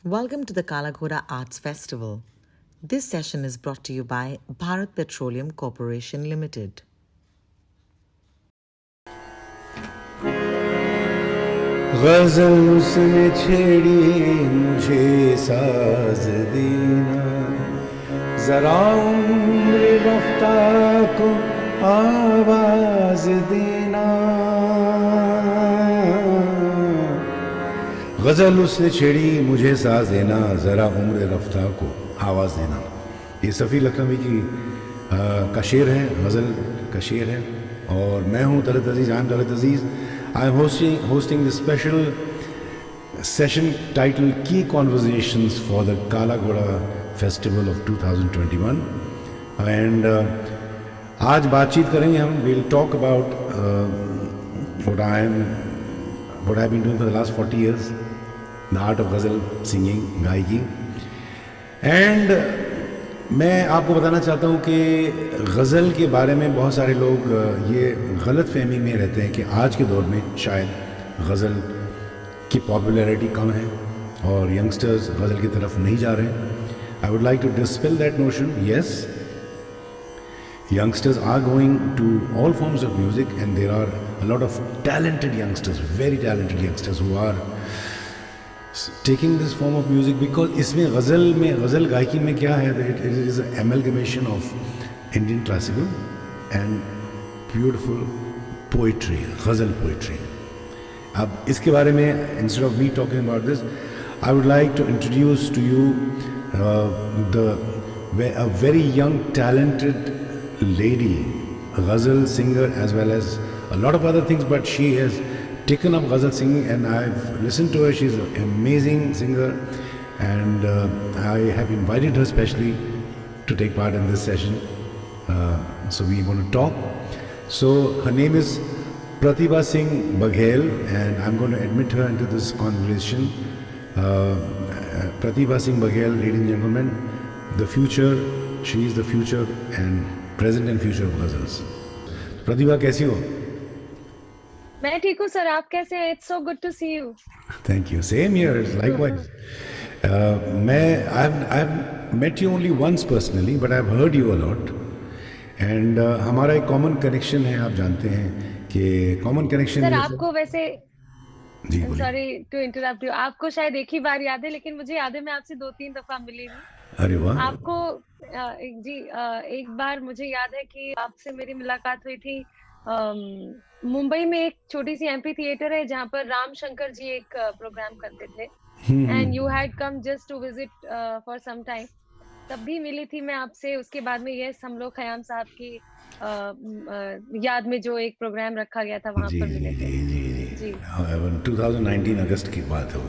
Welcome to the Kala Arts Festival. This session is brought to you by Bharat Petroleum Corporation Limited. गज़ल उसने छेड़ी मुझे साज़ देना, ज़रा उम्र रफ़्ता को आवाज़ देना। गज़ल उसने छेड़ी मुझे साज़ देना, ज़रा उम्र रफ़्ता को आवाज़ देना। ये सफ़ी लखनवी की का शेर है, गज़ल का शेर है। और मैं हूँ Talat Aziz, I am Talat Aziz. I am hosting this special session titled Key Conversations for the Kala Ghoda Festival of 2021. And आज बातचीत करेंगे हम. We'll talk about what I've been doing for the last 40 years, the art of ghazal singing, गायकी. And मैं आपको बताना चाहता हूँ कि गज़ल के बारे में बहुत सारे लोग ये गलत फहमी में रहते हैं कि आज के दौर में शायद गज़ल की पॉपुलैरिटी कम है और यंगस्टर्स गज़ल की तरफ नहीं जा रहे हैं. I would like to dispel that notion. Yes, youngsters are going to all forms of music and there are a lot of talented youngsters, very talented youngsters who are taking this form of music because इसमें गज़ल गायकी में क्या है, it is an amalgamation of Indian classical and beautiful poetry, ghazal poetry. अब इसके बारे में instead of me talking about this, I would like to introduce to you a very young talented lady, a ghazal singer as well as a lot of other things, but she has taken up ghazal singing and I've listened to her. She's an amazing singer and I have invited her specially to take part in this session. So we want to talk. So her name is Pratibha Singh Baghel and I'm going to admit her into this conversation. Pratibha Singh Baghel, ladies and gentlemen, the future, she is the future and present and future of ghazals. Pratibha, कैसी हो? मैं ठीक हूँ sir, आप कैसे हैं? It's so good to see you. Thank you. Same here. Likewise. I've met you only once personally, but I've heard you a lot. And हमारा एक common connection है, आप जानते हैं कि common connection. सर आपको वैसे जी बोलिए. Sorry to interrupt you. आपको शायद एक ही बार याद है, लेकिन मुझे याद है मैं आपसे 2-3 दफा मिली हूँ. अरे वाह. आपको एक बार मुझे याद है कि आपसे मेरी मुलाकात हुई थी. मुंबई में एक छोटी सी एमपी थिएटर है जहाँ पर राम शंकर जी एक प्रोग्राम करते थे and you had come just to visit for some time. तब भी मिली थी मैं आपसे. उसके बाद में यस, हम लोग खयाम साहब की याद में जो एक प्रोग्राम रखा गया था वहाँ पर मिले थे. जी 2019 अगस्त की बात हो.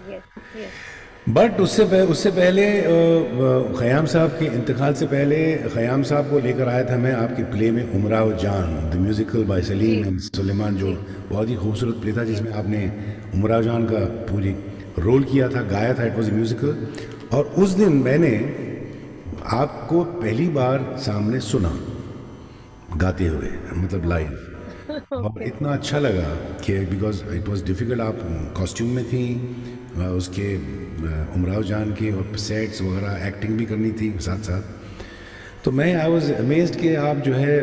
Yes yes. बट उससे पहले ख़याम साहब के इंतकाल से पहले ख़याम साहब को लेकर आया था मैं आपके प्ले में Umrao Jaan, the musical by Salim and Sulaiman, जो बहुत ही खूबसूरत प्ले था जिसमें आपने उमराव जान का पूरी रोल किया था, गाया था. It was a musical. और उस दिन मैंने आपको पहली बार सामने सुना गाते हुए, मतलब लाइव. और इतना अच्छा लगा कि बिकॉज इट वाज डिफ़िकल्ट. आप कॉस्ट्यूम में थी, उसके उमराव जान की और सेट्स वगैरह एक्टिंग भी करनी थी साथ साथ. तो मैं आई वाज अमेज्ड कि आप जो है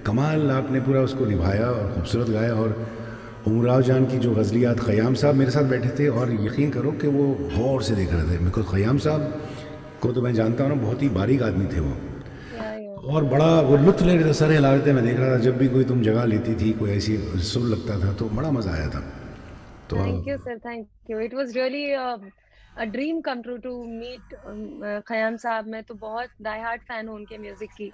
कमाल आपने पूरा उसको निभाया और खूबसूरत गाया. और उमराव जान की जो गज़लियात, ख़याम साहब मेरे साथ बैठे थे और यकीन करो कि वो गौर से देख रहे थे. बिकॉज ख़याम साहब को तो मैं जानता हूँ ना, बहुत ही बारीक आदमी थे वो और बड़ा वो लुत्फ़ ले रहे थे, सर हिला रहे थे. मैं देख रहा था जब भी कोई तुम जगह लेती थी, कोई ऐसी सुर लगता था तो बड़ा मज़ा आया था. तो thank you sir, thank you. It was really a dream come true to meet Khayyam sahab. मैं तो बहुत डाई हार्ट फैन हूँ उनके म्यूजिक की.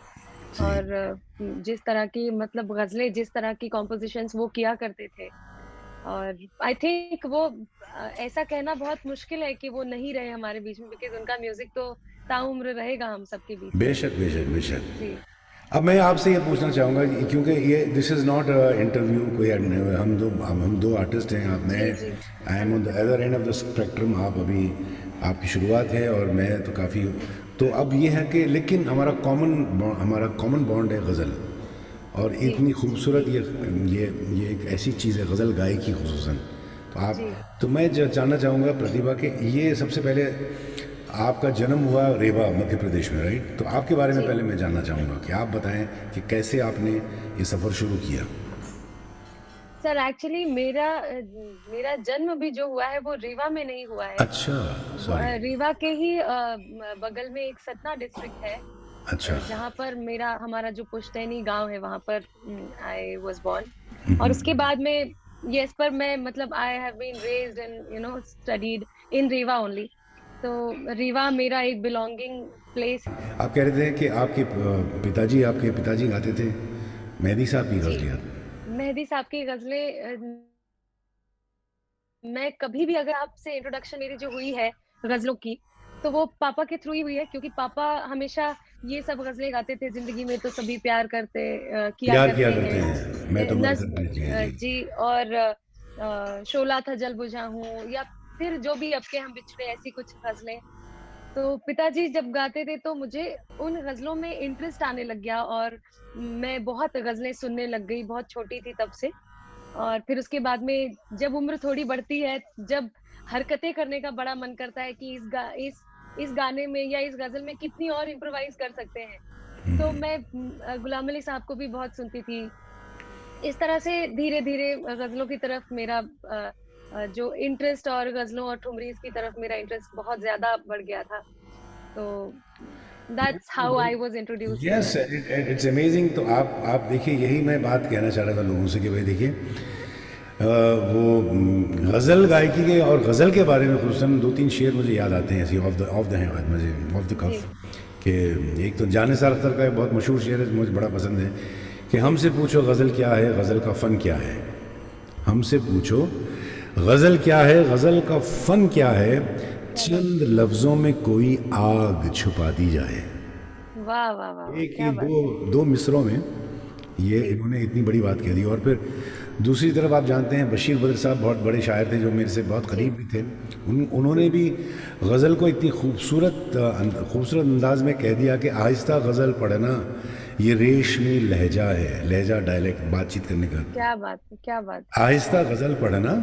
और जिस तरह की मतलब गज़लें, जिस तरह की कॉम्पोजिशंस वो किया करते थे, और आई थिंक वो ऐसा कहना बहुत मुश्किल है कि वो नहीं रहे हमारे बीच में, बिकॉज उनका म्यूजिक तो ताउम्र रहेगा हम सबके बीच. बेशक बेशक बेशक. जी. अब मैं आपसे ये पूछना चाहूँगा क्योंकि ये दिस इज़ नॉट इंटरव्यू, कोई हम दो आर्टिस्ट हैं. आप मैं I am on the other end of the spectrum. आप अभी आपकी शुरुआत है और मैं तो काफ़ी. तो अब ये है कि लेकिन हमारा कॉमन बॉन्ड है गज़ल. और इतनी खूबसूरत ये एक ऐसी चीज़ है गज़ल गायकी, खुसूसन तो आप जी तो मैं जानना चाहूँगा प्रतिभा के ये सबसे पहले आपका जन्म हुआ रेवा मध्य प्रदेश में, राइट? तो आपके बारे में जी पहले मैं जानना चाहूँगा कि आप बताएं कि कैसे आपने ये सफ़र शुरू किया। सर, एक्चुअली मेरा जन्म भी जो हुआ है वो रीवा में नहीं हुआ है। अच्छा, सॉरी। रीवा के ही बगल में एक सतना डिस्ट्रिक्ट है, अच्छा। जहाँ पर मेरा हमारा जो पुश्तैनी गांव है वहां पर आई वाज बोर्न। और उसके बाद में यस, पर मैं मतलब I have been raised and studied in Rewa only. तो रीवा मेरा एक बिलोंगिंग प्लेस। आप कह रहे थे कि आपके पिताजी गाते थे मेहदी साहब की जी, गज़लियाँ। मेहदी साहब की गजलें मैं कभी भी, अगर आपसे इंट्रोडक्शन मेरी जो हुई है गजलों की, तो वो पापा के थ्रू ही हुई है, क्योंकि पापा हमेशा ये सब गजलें गाते थे। जिंदगी में तो सभी प्यार किया प्यार किया करते करते हैं। हैं, मैं तो मरकर नज्म, जी, जी। जी, और शोला था जल बुझा हूँ, या फिर जो भी अब के हम बिछड़े, ऐसी कुछ गजलें। तो पिताजी जब गाते थे तो मुझे उन गजलों में इंटरेस्ट आने लग गया, और मैं बहुत गजलें सुनने लग गई, बहुत छोटी थी तब से। और फिर उसके बाद में जब उम्र थोड़ी बढ़ती है, जब हरकतें करने का बड़ा मन करता है कि इस गाने में या इस गजल में कितनी और इम्प्रोवाइज कर सकते हैं, तो मैं गुलाम अली साहब को भी बहुत सुनती थी। इस तरह से धीरे धीरे गजलों की तरफ मेरा जो इंटरेस्ट, और गजलों और ठुमरीज की तरफ मेरा इंटरेस्ट बहुत ज्यादा बढ़ गया था। तो that's how I was introduced to yes, it. It's amazing. तो आप देखिए, यही मैं बात कहना चाह रहा था लोगों से कि भाई देखिए, वो गज़ल गायकी के और गज़ल के बारे में खुसूसन दो तीन शेर मुझे याद आते हैं ऐसे ऑफ द जी कफ। कि एक तो जानिसार अख्तर का एक बहुत मशहूर शेर है जो मुझे बड़ा पसंद है कि हमसे पूछो गज़ल क्या है, गज़ल का फ़न क्या है। हमसे पूछो गज़ल क्या है, गज़ल का फ़न क्या है, क्या बात, चंद लफ्ज़ों में कोई आग छुपा दी जाए। वाह वाह वाह वाह, एक ही क्या बात दो है। दो मिसरों में ये जी इन्होंने इतनी बड़ी बात कह दी। और फिर दूसरी तरफ आप जानते हैं बशीर बद्र साहब बहुत बड़े शायर थे जो मेरे से बहुत जी करीब भी थे। उन्होंने भी गज़ल को इतनी खूबसूरत अंदाज में कह दिया कि आहिस्ता गज़ल पढ़ना ये रेशमी लहजा है, लहजा डायलेक्ट बातचीत करने का। क्या बात है, क्या बात आहिस्ता गज़ल पढ़ना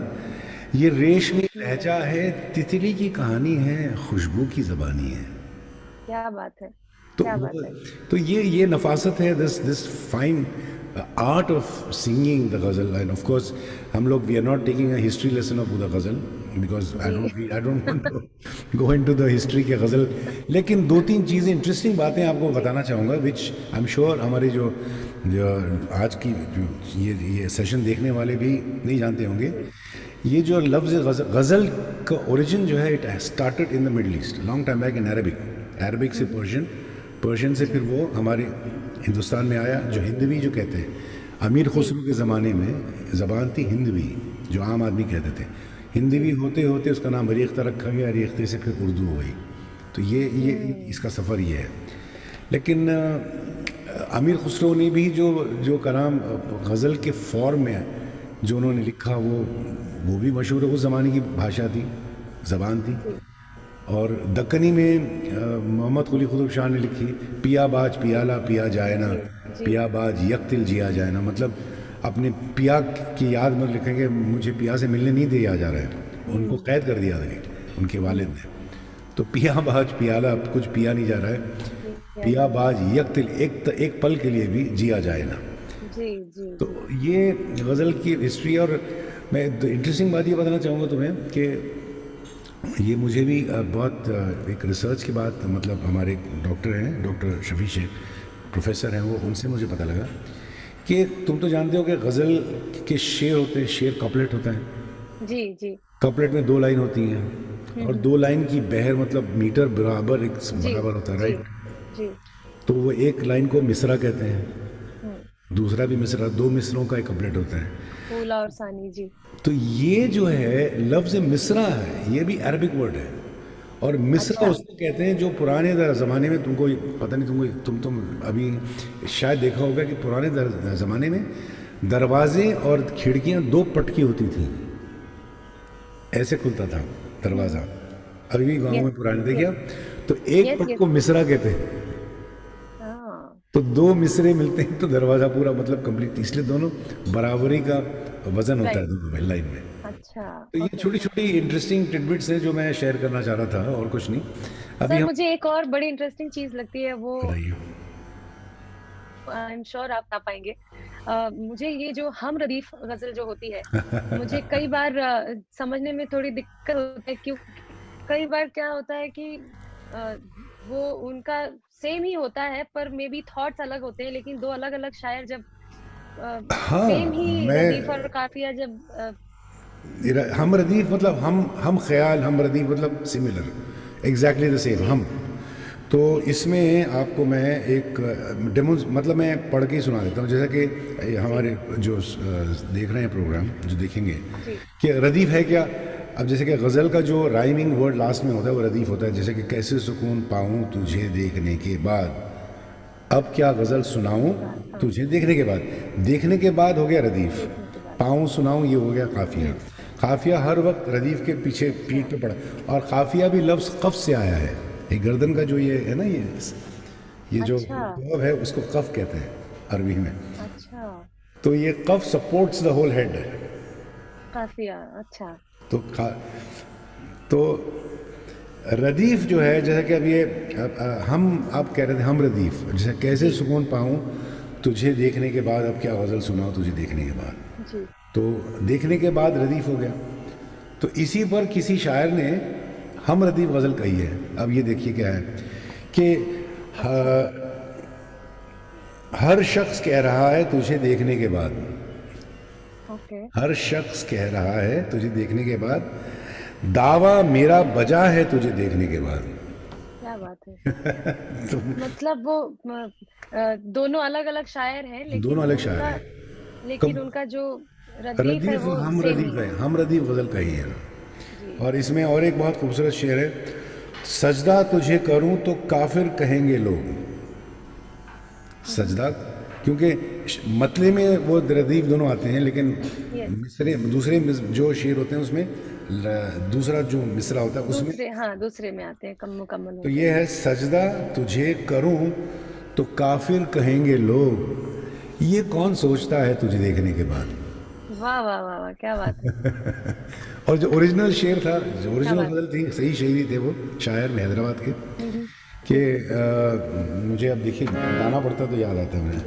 ये रेशमी लहजा है, तितली की कहानी है, खुशबू की ज़बानी है। क्या बात है, तो क्या बात है। तो ये नफासत है, this fine art of singing the ghazal. And of course हम लोग we are not taking a history lesson of the ghazal because जी I don't want to go into the history के गज़ल। लेकिन दो तीन चीज़ें इंटरेस्टिंग बातें आपको जी बताना चाहूँगा विच आई एम श्योर हमारे जो जो आज की जो ये सेशन देखने वाले भी नहीं जानते होंगे। जी ये जो लफ्ज़ गज़ल का ओरिजिन जो है, it started in the middle east long time back in Arabic. Arabic से पर्शियन, पर्शियन से फिर वो हमारे हिंदुस्तान में आया, जो हिंदवी जो कहते हैं। अमीर जी खुसरो के ज़माने में ज़बान थी हिंदवी, जो आम आदमी कहते थे। हिंदवी होते होते उसका नाम रेख्ता रखा गया, रेख्ते से फिर उर्दू हो गई। तो ये इसका सफ़र ये है। लेकिन अमीर खुसरो ने भी जो जो कलाम गज़ल के फॉर्म में जो उन्होंने लिखा वो भी मशहूर है। उस ज़माने की भाषा थी, ज़बान थी। जी और दक्कनी में मोहम्मद कुली कुतुब शाह ने लिखी, पिया बाज पियाला पिया जाए ना, जी जी पिया बाज यकतिल जिया जाए ना। मतलब अपने पिया की याद में लिखेंगे, मुझे पिया से मिलने नहीं दिया जा रहा है। उनको कैद कर दिया था उनके वालिद ने। तो पिया बाज पियाला, कुछ पिया नहीं जा रहा है, जी पिया बाज यकतिल, एक पल के लिए भी जिया जाए ना। जी जी तो जी ये गज़ल की हिस्ट्री। और मैं इंटरेस्टिंग बात ये बताना चाहूँगा तुम्हें कि ये मुझे भी बहुत एक रिसर्च के बाद, मतलब हमारे डॉक्टर हैं, डॉक्टर शफी शेख प्रोफेसर हैं, वो उनसे मुझे पता लगा कि तुम तो जानते हो कि गज़ल के शेर होते हैं, शेर कपलेट होता है। जी जी कपलेट में दो लाइन होती हैं और दो लाइन की बहर मतलब मीटर बराबर एक जी बराबर होता है, जी राइट? जी तो वो एक लाइन को मिसरा कहते हैं, हम्म, दूसरा भी मिसरा, दो मिसरों का एक कपलेट होता है। फूला और सानी। जी तो ये जो है लफ्ज़ मिसरा है, ये भी अरबिक वर्ड है। और मिसरा अच्छा। उसको कहते हैं जो पुराने ज़माने में, तुमको पता नहीं, तुम अभी शायद देखा होगा कि पुराने ज़माने में दरवाजे और खिड़कियां दो पटकी होती थी, ऐसे खुलता था दरवाज़ा। अभी भी गाँव यस में पुराने देखिए यस आप, तो एक यस पट यस। को मिसरा कहते हैं। हाँ तो दो मिसरे मिलते हैं तो दरवाज़ा पूरा मतलब कंप्लीट। इसलिए दोनों बराबरी का वजन होता है राइट। दोनों में, लाइन में। अच्छा अच्छा। तो ये ओके। छोटी छोटी इंटरेस्टिंग टिडबिट्स हैं जो मैं शेयर करना चाह रहा था, और कुछ नहीं। अभी सर हम मुझे एक और बड़ी इंटरेस्टिंग चीज लगती है, वो बताइए। आई एम श्योर आप बता पाएंगे। मुझे ये जो हम रदीफ गजल जो होती है, मुझे कई बार समझने में थोड़ी दिक्कत होती है, क्योंकि कई बार क्या होता है कि अ, वो उनका सेम ही होता है, पर मे बी थॉट्स अलग होते हैं, लेकिन दो अलग अलग शायर जब सेम हाँ, ही रदीफ और काफिया जब हम रदीफ मतलब हम ख्याल, हम रदीफ मतलब सिमिलर, एग्जैक्टली द सेम, जी हम। तो जी इसमें आपको मैं एक डेमो मतलब मैं पढ़ के ही सुना देता हूँ, जैसा कि जी हमारे जो देख रहे हैं प्रोग्राम, जो देखेंगे जी कि रदीफ है क्या। अब जैसे कि गज़ल का जो राइमिंग वर्ड लास्ट में होता है वो रदीफ होता है, जैसे कि कैसे सुकून पाऊँ तुझे देखने के बाद, अब क्या गज़ल सुनाऊँ के बाद, हाँ, तुझे देखने के बाद। देखने के बाद हो गया रदीफ, देखने के बाद। पाऊँ सुनाऊँ ये हो गया काफिया। हम्म। काफिया हर वक्त रदीफ के पीछे अच्छा पीठ पे पड़ा, और काफिया भी लफ्ज़ कफ से आया है। ये गर्दन का जो ये है ना, ये जो अच्छा कर्व है उसको कफ कहते हैं अरबी में। अच्छा। तो ये कफ सपोर्ट्स द होल हेड। काफिया, अच्छा। तो तो रदीफ जो है, जैसा कि अब ये हम आप कह रहे थे हम रदीफ, जैसे कैसे जी सुकून पाऊँ तुझे देखने के बाद, अब क्या गज़ल सुनाऊँ तुझे देखने के बाद। जी तो देखने के बाद रदीफ हो गया। तो इसी पर किसी शायर ने हम रदीफ गज़ल कही है। अब ये देखिए क्या है कि अच्छा हर शख्स कह रहा है तुझे देखने के बाद, ओके। हर शख्स कह रहा है तुझे देखने के बाद, दावा मेरा बजा है तुझे देखने के बाद। क्या बात है। तो मतलब वो दोनों अलग अलग शायर हैं, दोनों अलग शायर हैं। लेकिन कब उनका जो रदीफ है रदीफ वो हम सेम ही रदीफ है। है, हम रदीफ गज़ल कही है ना। जी और इसमें और एक बहुत खूबसूरत शेर है, सजदा तुझे करूं तो काफिर कहेंगे लोग। सजदा, क्योंकि मतले में वो रदीफ दोनों आते हैं, लेकिन यस। मिसरे दूसरे जो शेर होते हैं उसमें दूसरा जो मिसरा होता है उसमें। दूसरे, हाँ, दूसरे में आते हैं, कम मुकम्मल तो होते ये हैं। है, सजदा तुझे करूं तो काफिर कहेंगे लोग, ये कौन सोचता है तुझे देखने के बाद। वाह वाह वाह वाह, क्या बात है। और जो ओरिजिनल शेर था, जो क्या ओरिजिनल बात गज़ल थी, सही शायरी थे वो, शायर में हैदराबाद के, है। कि मुझे अब देखिए गाना पड़ता तो याद आता है मुझे।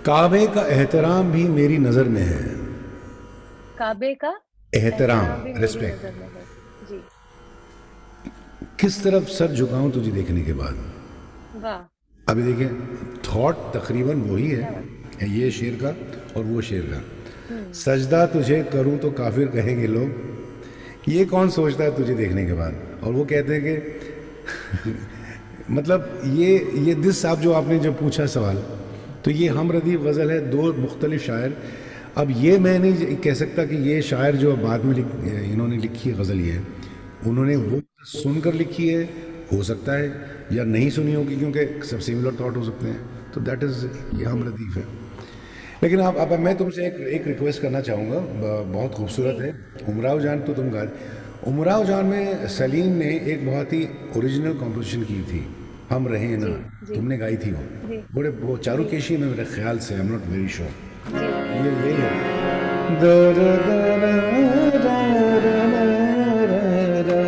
काबे का एहतराम भी मेरी नज़र में है। काबे का एहतराम भी एहतराम, मेरी रिस्पेक्ट, नजर में है। जी। किस तरफ सर झुकाऊं तुझे देखने के बाद। वाह। अभी देखिए, थॉट तकरीबन वही क्या बात। है, ये शेर का और वो शेर का। हम्म। सजदा तुझे करूं तो काफिर कहेंगे लोग, ये कौन सोचता है तुझे देखने के बाद। और वो कहते हैं कि मतलब ये दिस आप जो आपने जो पूछा सवाल, तो ये हम रदीफ गज़ल है, दो मुख्तलिफ शायर। अब ये मैं नहीं कह सकता कि ये शायर जो बाद में इन्होंने लिखी है गज़ल, ये उन्होंने वो सुनकर लिखी है, हो सकता है, या नहीं सुनी होगी, क्योंकि सब सिमिलर थॉट हो सकते हैं। तो दैट इज़ ये हम रदीफ है। लेकिन अब मैं तुमसे एक रिक्वेस्ट करना चाहूँगा, बहुत खूबसूरत है। उमराव जान तो तुम गा, उमराव जान में सलीम ने एक बहुत ही ओरिजिनल कॉम्पोजिशन की थी, हम रहे ना, जी जी तुमने गाई थी वो। जी बड़े वो चारू जी केशी में, मेरे ख्याल से, I am not very sure, जी। ये यही है। द र द र र र र र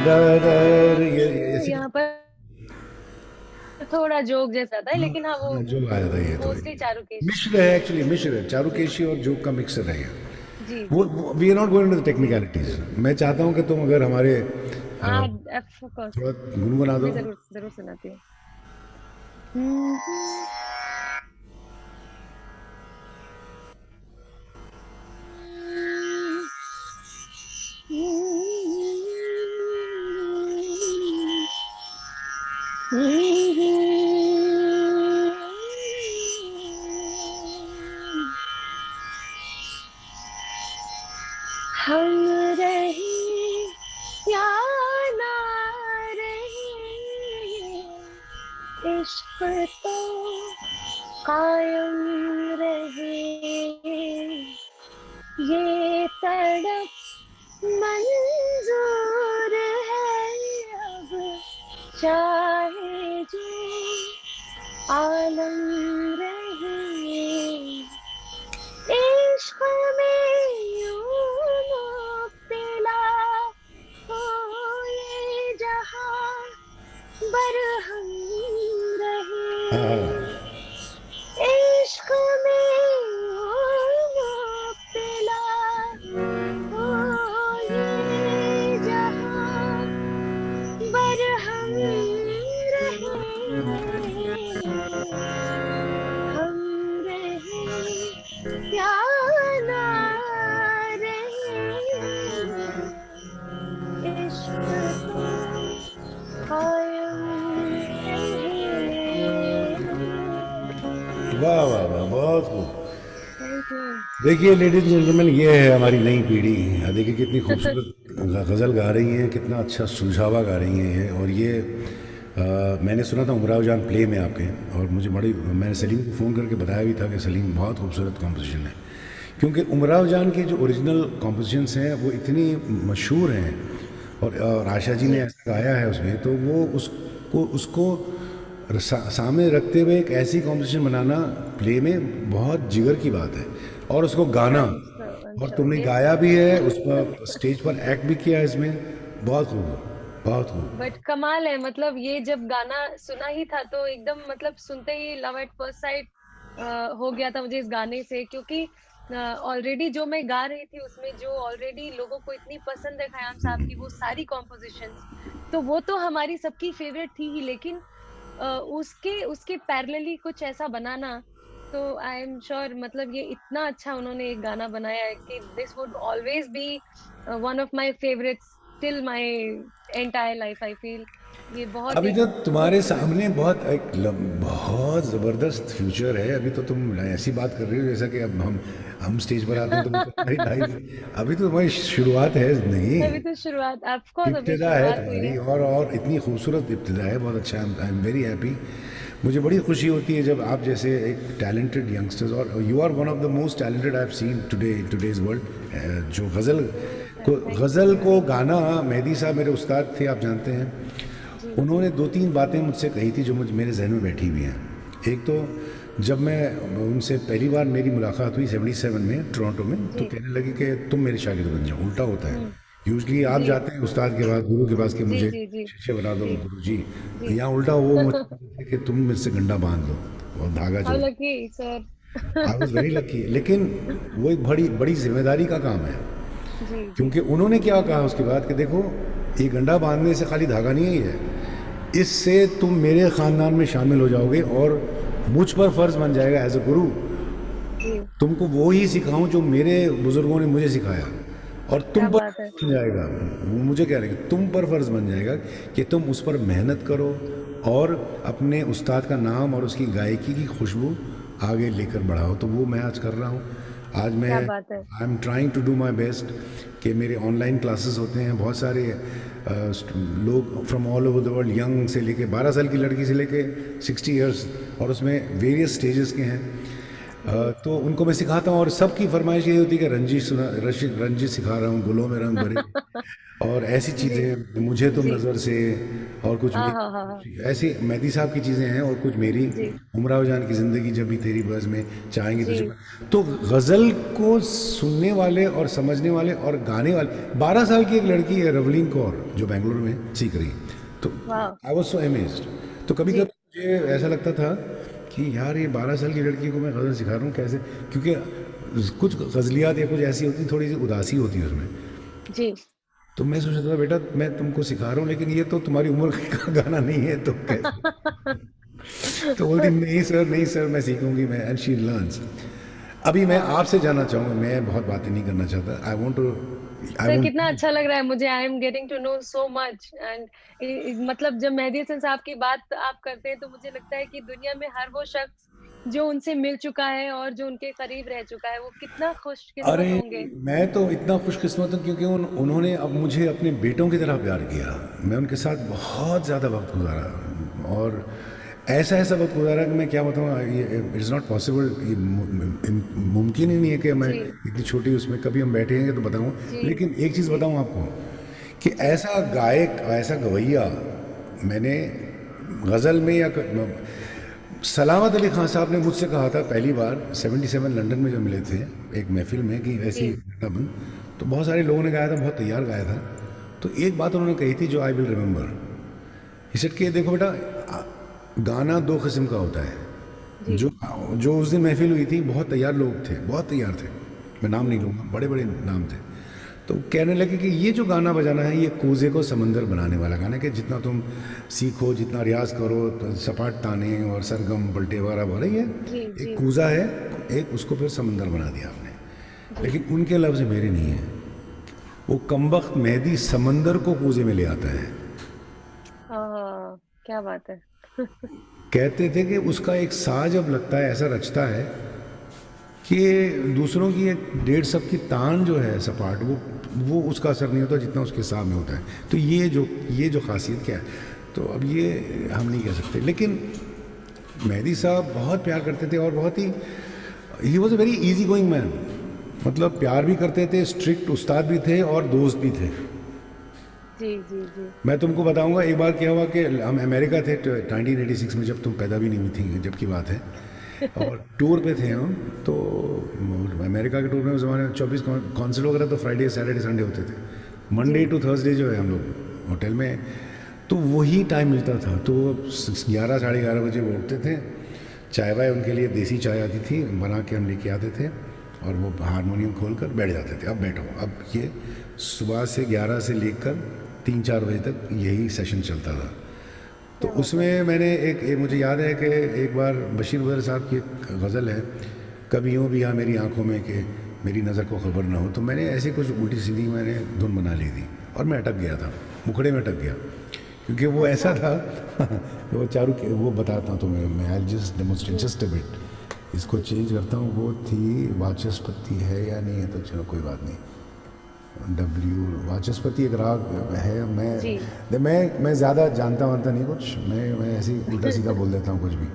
र र र, ये ऐसी। यहाँ पर थोड़ा जोक जैसा था, लेकिन हाँ वो हाँ, जो आया था ये तो मोस्टली चारुकेश। मिश्र है, एक्चुअली मिश्र है, चारुकेशी और जोक का मिक्सर है ये। जी वो जी। We are not going to the technicalities. मैं चाहता हूँ कि तुम अगर हमारे हाँ, ऑफ कोर्स, थोड़ा गुनगुना दो। मैं जरूर जरूर सुनाती हूँ। हम्म। हम रहे या ना रहे, इश्क तो कायम रहे, ये तड़प मंजूर है अब, चाहे जो आलम रहे। हाँ इश्क में मुब्तला हो ये जहां, बरहम रहे हम रहे या ना रहे, इश्क तो कायम रहे। वाह वाह वाह, बहुत खूब। Thank you. देखिए लेडीज जेंटलमैन, ये है हमारी नई पीढ़ी। देखिए कितनी खूबसूरत गज़ल गा रही हैं, कितना अच्छा सुलझावा गा रही हैं ये। और ये मैंने सुना था उमराव जान प्ले में आपके, और मुझे बड़ी, मैंने सलीम को फ़ोन करके बताया भी था कि सलीम बहुत खूबसूरत कॉम्पोजिशन है, क्योंकि उमराव जान की जो ओरिजिनल कॉम्पोजिशंस हैं वो इतनी मशहूर हैं। और आशा जी ने जी ऐसा गाया है उसमें, तो वो उसको उसको सामने रखते हुए एक ऐसी कॉम्पोजिशन बनाना प्ले में बहुत जिगर की बात है, और उसको गाना, और तुमने यस गाया भी है, उस सर। पर स्टेज पर एक्ट भी किया है इसमें। बहुत खूब, बहुत खूब। बट कमाल है, मतलब ये जब गाना सुना ही था तो एकदम, मतलब सुनते ही लव एट फर्स्ट साइट हो गया था मुझे इस गाने से, क्योंकि ऑलरेडी जो मैं गा रही थी उसमें जो ऑलरेडी लोगों को इतनी पसंद है खयाम साहब की वो सारी कॉम्पोजिशंस, तो वो तो हमारी सबकी फेवरेट थी ही, लेकिन उसके उसके पैरेलली कुछ ऐसा बनाना, तो आई एम श्योर, मतलब ये इतना अच्छा उन्होंने एक गाना बनाया है कि this would always be one of my favourites till my entire life, I feel. ये बहुत अभी एक तो तुम्हारे गुड। सामने बहुत बहुत ज़बरदस्त फ्यूचर है। अभी तो तुम ऐसी बात कर रही हो जैसा कि अब हम स्टेज पर आते हैं तो तुम्हारी लाइफ, अभी तो तुम्हारी शुरुआत है ज़िंदगी, अभी तो शुरुआत, ऑफ कोर्स अभी इब्तिदा है शुरुआत हुई तुम्हारी, है। और इतनी खूबसूरत इब्तिदा है, बहुत अच्छा। I am very happy. मुझे बड़ी खुशी होती है जब आप जैसे एक टैलेंटेड यंगस्टर्स, और you are one of the most talented I have seen today in today's world, जो थैंक यू गज़ल सर। को गाना। मेहदी साहब मेरे उस्ताद थे, आप जानते हैं। जी उन्होंने दो तीन बातें मुझसे कही थी जो मुझे मेरे जहन में बैठी हुई हैं। एक तो जब मैं उनसे पहली बार मेरी मुलाकात हुई 77 में टोरंटो में, तो जी। कहने लगे कि तुम मेरे शागिर्द बन जाओ। उल्टा होता है, हम्म। यूजली आप जी जाते हैं उस्ताद के पास, गुरु के पास, कि जी मुझे जी जी शिष्य बना दो जी गुरु जी। जी। यहाँ उल्टा, वो मुझे कहते थे कि तुम मुझसे गंडा बांध लो और धागा हाउ जोड़। Lucky sir. I was very lucky, लेकिन वो एक बड़ी बड़ी जिम्मेदारी का काम है, जी जी क्योंकि उन्होंने क्या कहा उसके बाद कि देखो, ये गंडा बांधने से खाली धागा नहीं है, इससे तुम मेरे ख़ानदान में शामिल हो जाओगे, और मुझ पर फ़र्ज़ बन जाएगा एज अ गुरु, जी। तुमको वो ही सिखाऊं जो मेरे बुज़ुर्गों ने मुझे सिखाया, और तुम क्या पर बात है। बन जाएगा। वो मुझे कह रहे हैं कि तुम पर फ़र्ज़ बन जाएगा कि तुम उस पर मेहनत करो, और अपने उस्ताद का नाम और उसकी गायकी की खुशबू आगे लेकर बढ़ाओ। तो वो मैं आज कर रहा हूँ। आज मैं, क्या बात है। I am trying to do my best, कि मेरे ऑनलाइन क्लासेस होते हैं, बहुत सारे लोग from all over the world, young से लेके 12 साल की लड़की से लेके 60 इयर्स, और उसमें वेरियस स्टेजेस के हैं। तो उनको मैं सिखाता हूँ, और सबकी फरमाइश ये होती है कि रंजीत सिखा रहा हूँ, गुलों में रंग भरे, और ऐसी जी चीज़ें, मुझे तुम जी। नज़र से, और कुछ हाँ हाँ हाँ हाँ। ऐसी मेहदी साहब की चीज़ें हैं, और कुछ मेरी, जी उमराव जान की ज़िंदगी जब भी तेरी बज़ में, चाहेंगे तुझे। जी। तो गज़ल को सुनने वाले और समझने वाले और गाने वाले, 12 साल की एक लड़की है रवलीन कौर, जो बेंगलुरु में सीख रही है। तो वाह। I was so amazed. तो कभी कभी जी मुझे ऐसा लगता था कि यार, ये 12 साल की लड़की को मैं गज़ल सिखा रहा हूँ कैसे, क्योंकि कुछ गज़लियात या कुछ ऐसी होती, थोड़ी सी उदासी होती है उसमें। जी। तो मैं सोचा था, बेटा मैं तुमको सिखा रहा हूँ, लेकिन ये तो तुम्हारी उम्र का गाना नहीं है, तो कैसे? तो बोलती, नहीं सर, नहीं सर, मैं सीखूंगी मैं, एंड शी लर्न्स। अभी मैं वाह आपसे जानना चाहूँगा, मैं बहुत बातें नहीं करना चाहता, I want to, I sir, want. कितना अच्छा लग रहा है मुझे, I am getting to know so much and मतलब जब मेहदी हसन साहब की बात आप करते हैं तो मुझे लगता है कि दुनिया में हर वो शख्स जो उनसे मिल चुका है और जो उनके करीब रह चुका है वो कितना अरे, खुशकिस्मत होंगे। मैं तो इतना खुशकिस्मत हूँ, क्योंकि उन्होंने अब मुझे अपने बेटों की तरह प्यार किया। मैं उनके साथ बहुत ज़्यादा वक्त गुजारा, और ऐसा ऐसा वक्त गुजारा कि मैं क्या बताऊँ, ये इट्स नॉट पॉसिबल, ये मुमकिन ही नहीं है कि मैं जी इतनी छोटी उसमें, कभी हम बैठेंगे तो बताऊँ। जी लेकिन एक चीज़ जी बताऊँ आपको, कि जी ऐसा गायक, ऐसा गवैया मैंने गज़ल में, या सलामत अली खान साहब ने मुझसे कहा था पहली बार 77 लंदन में जब मिले थे एक महफिल में, कि ऐसी जी घटना बन, तो बहुत सारे लोगों ने गाया था, बहुत तैयार गाया था। तो एक बात उन्होंने कही थी जो आई विल रिमेंबर, इसे कि देखो बेटा, गाना दो किस्म का होता है। जी जो जो उस दिन महफिल हुई थी, बहुत तैयार लोग थे, बहुत तैयार थे, मैं नाम नहीं लूँगा, बड़े बड़े नाम थे। तो कहने लगे कि ये जो गाना बजाना है, ये कूजे को समंदर बनाने वाला गाना है, कि जितना तुम सीखो, जितना रियाज करो, तो सपाट ताने और सरगम पलटे वगैरह बोले, ये जी एक जी कूजा है, एक उसको फिर समंदर बना दिया आपने। लेकिन उनके लफ्ज़ मेरे नहीं हैं। वो कमबख्त मेहदी समंदर को कूजे में ले आता है। क्या बात है। कहते थे कि उसका एक सा जब लगता है, ऐसा रचता है कि दूसरों की एक 1.5 की तान जो है सपाट, वो उसका असर नहीं होता जितना उसके साथ में होता है। तो ये जो खासियत क्या है, तो अब ये हम नहीं कह सकते। लेकिन मेहदी साहब बहुत प्यार करते थे और बहुत he was a very easy going man. मतलब प्यार भी करते थे, स्ट्रिक्ट उस्ताद भी थे और दोस्त भी थे। जी जी जी मैं तुमको बताऊंगा, एक बार क्या हुआ कि हम अमेरिका थे 1986 में, जब तुम पैदा भी नहीं हुई थी, जब की बात है, और टूर पे थे हम। तो अमेरिका के टूर में उस ज़माने में 24 कॉन्सर्ट वगैरह तो फ्राइडे सैटरडे संडे होते थे। मंडे टू थर्सडे जो है हम लोग होटल में, तो वही टाइम मिलता था। तो 11 साढ़े 11 बजे वो उठते थे, चाय वाय उनके लिए देसी चाय आती थी, बना के हम लेके आते थे, और वो हारमोनियम खोल कर बैठ जाते थे, अब बैठो। अब ये सुबह से 11 से लेकर 3-4 बजे तक यही सेशन चलता था। तो उसमें मैंने एक मुझे याद है कि एक बार बशीर बदर साहब की एक गज़ल है, कभी यूँ भी आ मेरी आंखों में कि मेरी नज़र को खबर ना हो। तो मैंने ऐसी कुछ उल्टी सीधी मैंने धुन बना ली थी और मैं अटक गया था, मुखड़े में अटक गया, क्योंकि वो ऐसा था वो चारू वो बताता हूँ तो मैं I just demonstrate just a bit, इसको चेंज करता हूँ। वो थी वाचस्पति है या नहीं है, तो चलो कोई बात नहीं, वाचस्पति एक राग है। मैं ज़्यादा जानता वानता नहीं कुछ, मैं ऐसे ही उल्टा सीधा बोल देता हूँ कुछ भी।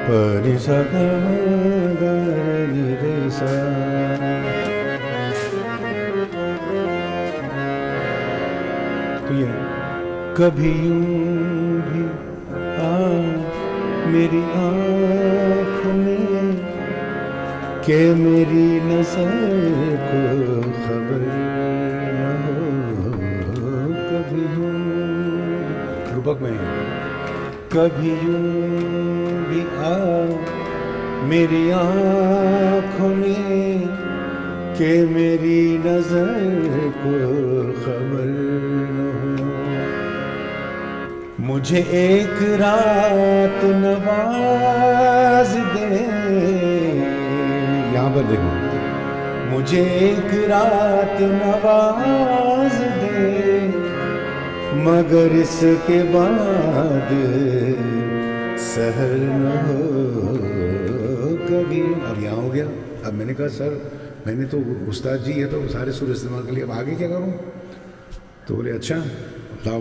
परि सा ग म ग रे सा, तो ये कभी यूं भी आ मेरी आँखों में कि मेरी नज़र को खबर न हो, कभी यूं रूपक में, कभी यूं भी आ मेरी आँखों में कि मेरी नज़र को खबर न हो, मुझे एक रात नवाज दे, यहाँ पर देखो, मुझे एक रात नवाज दे, मगर इसके बाद सहर न हो कभी। अब यहाँ हो गया। अब मैंने कहा सर मैंने तो उस्ताद जी है तो सारे सुर इस्तेमाल कर लिए, अब आगे क्या करूँ? तो बोले अच्छा लाओ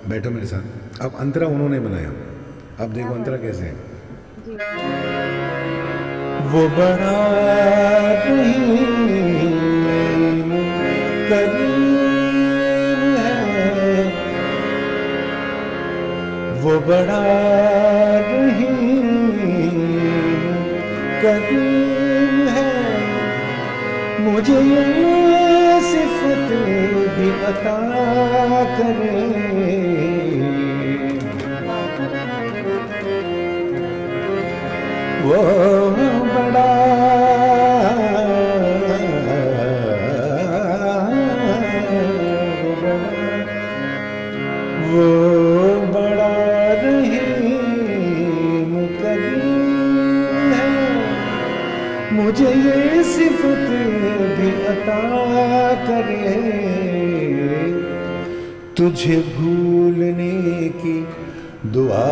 बैठो मेरे साथ। अब अंतरा उन्होंने बनाया, अब देखो अंतरा कैसे है। वो बड़ा रहीम करीम है, वो बड़ा रहीम करीम है, मुझे ये सिफत भी अता करे, वो बड़ा रहीम करीम है, मुझे ये सिफत भी अता करे, तुझे भूलने की दुआ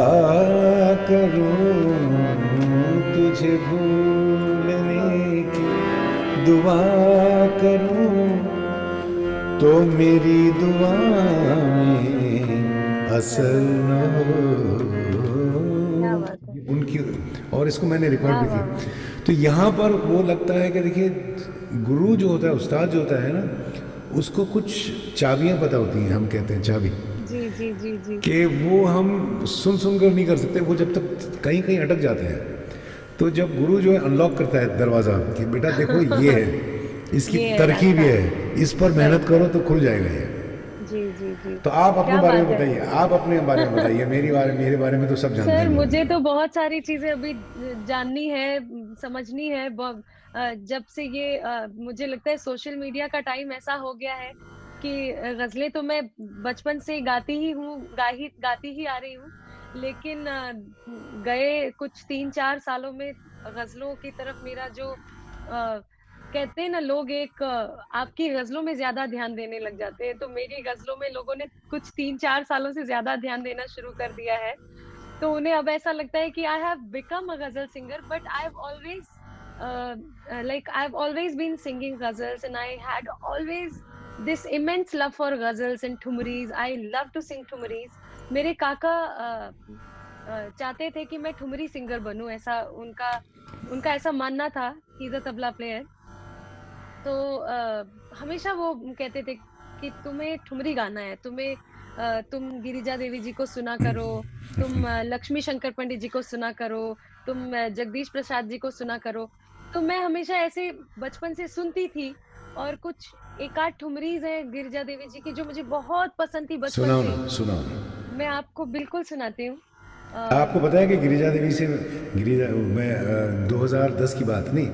करूं, तुझे भूलने की दुआ करूं, तो मेरी दुआ में असर न हो। उनकी, और इसको मैंने रिकॉर्ड भी किया। तो यहाँ पर वो लगता है कि देखिए गुरु जो होता है, उस्ताद जो होता है ना, उसको कुछ चाबियाँ पता होती हैं, हम कहते हैं चाबी, जी जी जी जी, कि वो हम सुन कर नहीं कर सकते, वो जब तक कहीं कहीं अटक जाते हैं। तो जब गुरु जो है अनलॉक करता है दरवाज़ा कि बेटा देखो ये है, इसकी ये है तरकीब रास्ता। ये है, इस पर मेहनत करो तो खुल जाएगा ये। जी जी जी। तो आप अपने क्या बारे में बात है। बताइए, आप अपने बारे में बताइए, मेरे बारे में तो सब जानते सर हैं मुझे लोग। तो बहुत सारी चीजें अभी जाननी है, समझनी है। जब से ये मुझे लगता है सोशल मीडिया का टाइम ऐसा हो गया है कि गजलें तो मैं बचपन से गाती ही हूँ, गाती ही आ रही हूँ। लेकिन गए कुछ 3-4 सालों में गजलों की तरफ मेरा जो कहते हैं ना लोग, एक आपकी गजलों में ज्यादा ध्यान देने लग जाते हैं, तो मेरी गजलों में लोगों ने कुछ 3-4 सालों से ज्यादा ध्यान देना शुरू कर दिया है। तो उन्हें अब ऐसा लगता है कि I have become a ghazal singer, but I have always I have always been singing ghazals, and I had always this immense love for ghazals and thumris. I love to sing thumris. मेरे काका चाहते थे कि मैं ठुमरी सिंगर बनूं, ऐसा उनका उनका ऐसा मानना था। He is a tabla player. तो हमेशा वो कहते थे कि तुम्हें ठुमरी गाना है, तुम गिरिजा देवी जी को सुना करो, तुम लक्ष्मी शंकर पंडित जी को सुना करो, तुम जगदीश प्रसाद जी को सुना करो। तो मैं हमेशा ऐसे बचपन से सुनती थी, और कुछ एक आध ठुमरीज है गिरिजा देवी जी की जो मुझे बहुत पसंद थी बचपन सुनाओ से ना, ही। सुनाओ ना। मैं आपको बिल्कुल सुनाती हूँ। आपको पता है कि गिरिजा देवी से, गिरिजा मैं 2010 की बात नहीं,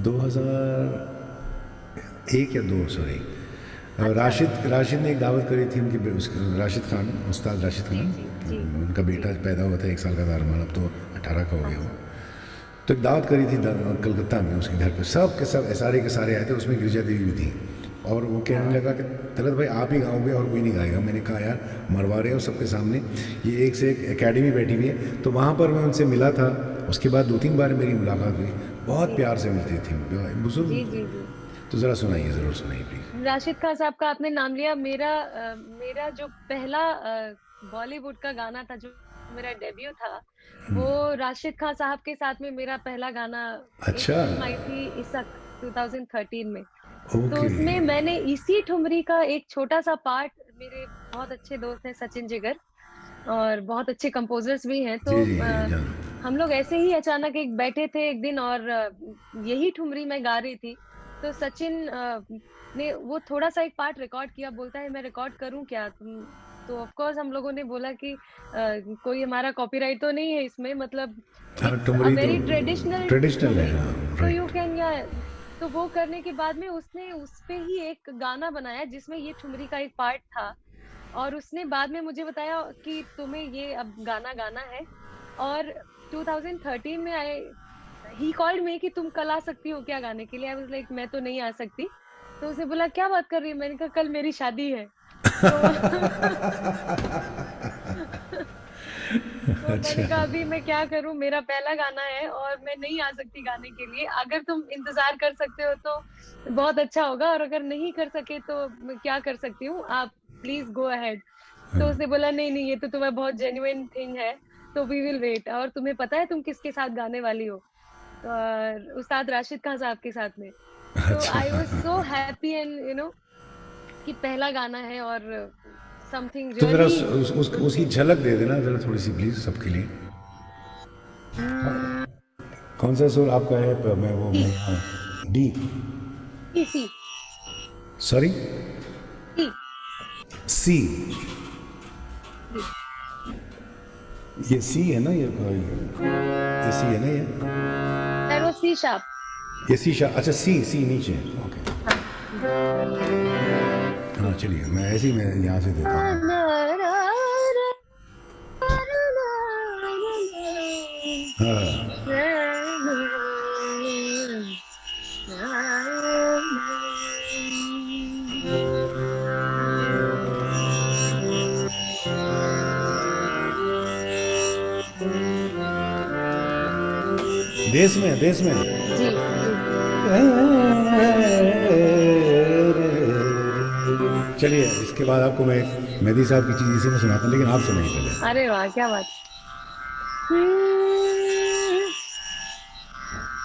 2001 या 2, सॉरी, अच्छा। राशिद ने एक दावत करी थी उनकी, राशिद खान, उस्ताद राशिद जी खान। जी जी उनका जी। बेटा पैदा हुआ था 1 साल का था अरमान, अब तो 18 का हो गया वो। तो एक दावत करी थी कलकत्ता में उसके घर पे, सब के सब सारे के सारे आए थे, उसमें गिरिजा देवी भी थी। और वो कहने लगा कि तलत भाई आप ही गाओगे और कोई नहीं गाएगा। मैंने कहा यार मरवा रहे हो सबके सामने, ये एक से एक एकेडमी बैठी हुई है। तो वहाँ पर मैं उनसे मिला था, उसके बाद 2-3 बार मेरी मुलाकात हुई, बहुत जी प्यार से मिलती थी बुजुर्ग। जी जी जी। तो ज़रा सुनाइए, ज़रूर सुनाइए प्लीज़। राशिद खान साहब का आपने नाम लिया। मेरा जो पहला बॉलीवुड का गाना था, जो मेरा डेब्यू था, वो राशिद खान साहब के साथ में मेरा पहला गाना। एक अच्छा। फिल्म आई थी इसक 2013 में। तो ओके। उसमें मैंने इसी ठुमरी का एक छोटा सा पार्ट, मेरे बहुत अच्छे दोस्त हैं सचिन जिगर, और बहुत अच्छे कंपोजर्स भी हैं। तो जी जी जी जान। हम लोग ऐसे ही अचानक एक बैठे थे एक दिन, और यही ठुमरी मैं गा रही थी। तो सचिन ने वो थोड़ा सा एक पार्ट रिकॉर्ड किया, बोलता है मैं रिकॉर्ड करूं क्या तुम। तो ऑफ कोर्स हम लोगों ने बोला कि कोई हमारा कॉपीराइट तो नहीं है इसमें, मतलब हाँ, इट्स अ ठुमरी तो वेरी ट्रेडिशनल ट्रेडिशनल है, ठुमरी। हाँ, तो यू राइट। कैन, या तो वो करने के बाद में उसने उस पे ही एक गाना बनाया जिसमें ये ठुमरी का एक पार्ट था। और उसने बाद में मुझे बताया कि तुम्हें ये अब गाना गाना है। और 2013 में आए, ही कॉल्ड मी कि तुम कल आ सकती हो क्या गाने के लिए। आई वाज लाइक मैं तो नहीं आ सकती। तो उसने बोला क्या बात कर रही है, मैंने कहा कल मेरी शादी है। तो तो मैंने अच्छा। कहा अभी मैं क्या करूं, मेरा पहला गाना है और मैं नहीं आ सकती गाने के लिए। अगर तुम इंतजार कर सकते हो तो बहुत अच्छा होगा, और अगर नहीं कर सके तो मैं क्या कर सकती हूँ, आप प्लीज गो अहेड। तो उसने बोला नहीं नहीं, ये तो तुम्हें बहुत जेन्युइन थिंग है, तो वी विल वेट। और तुम्हें पता है तुम किसके साथ गाने वाली हो? उस्ताद राशिद खान साहब के साथ में। तो अच्छा। I was so happy, and कि पहला गाना है, और समथिंग तो ज़रा रियली गुड उसकी थिंग। झलक दे देना ज़रा थोड़ी सी प्लीज़ सबके लिए। कौन सा सुर आपका है? मैं यहाँ डी, सी सी सॉरी, सी सी। सी। ये सी है ना, ये सी है ना, दैट वाज सी शार्प। ये सी अच्छा, सी सी नीचे, ओके। हाँ जी। हाँ चलिए, मैं ऐसे ही मैं यहाँ से देता हूँ। हाँ। देश में, देश में। जी जी। चलिए, इसके बाद आपको मैं एक मेहदी साहब की चीज़ इसी में सुनाता हूँ, लेकिन आप सुनाइए पहले। अरे वाह क्या बात।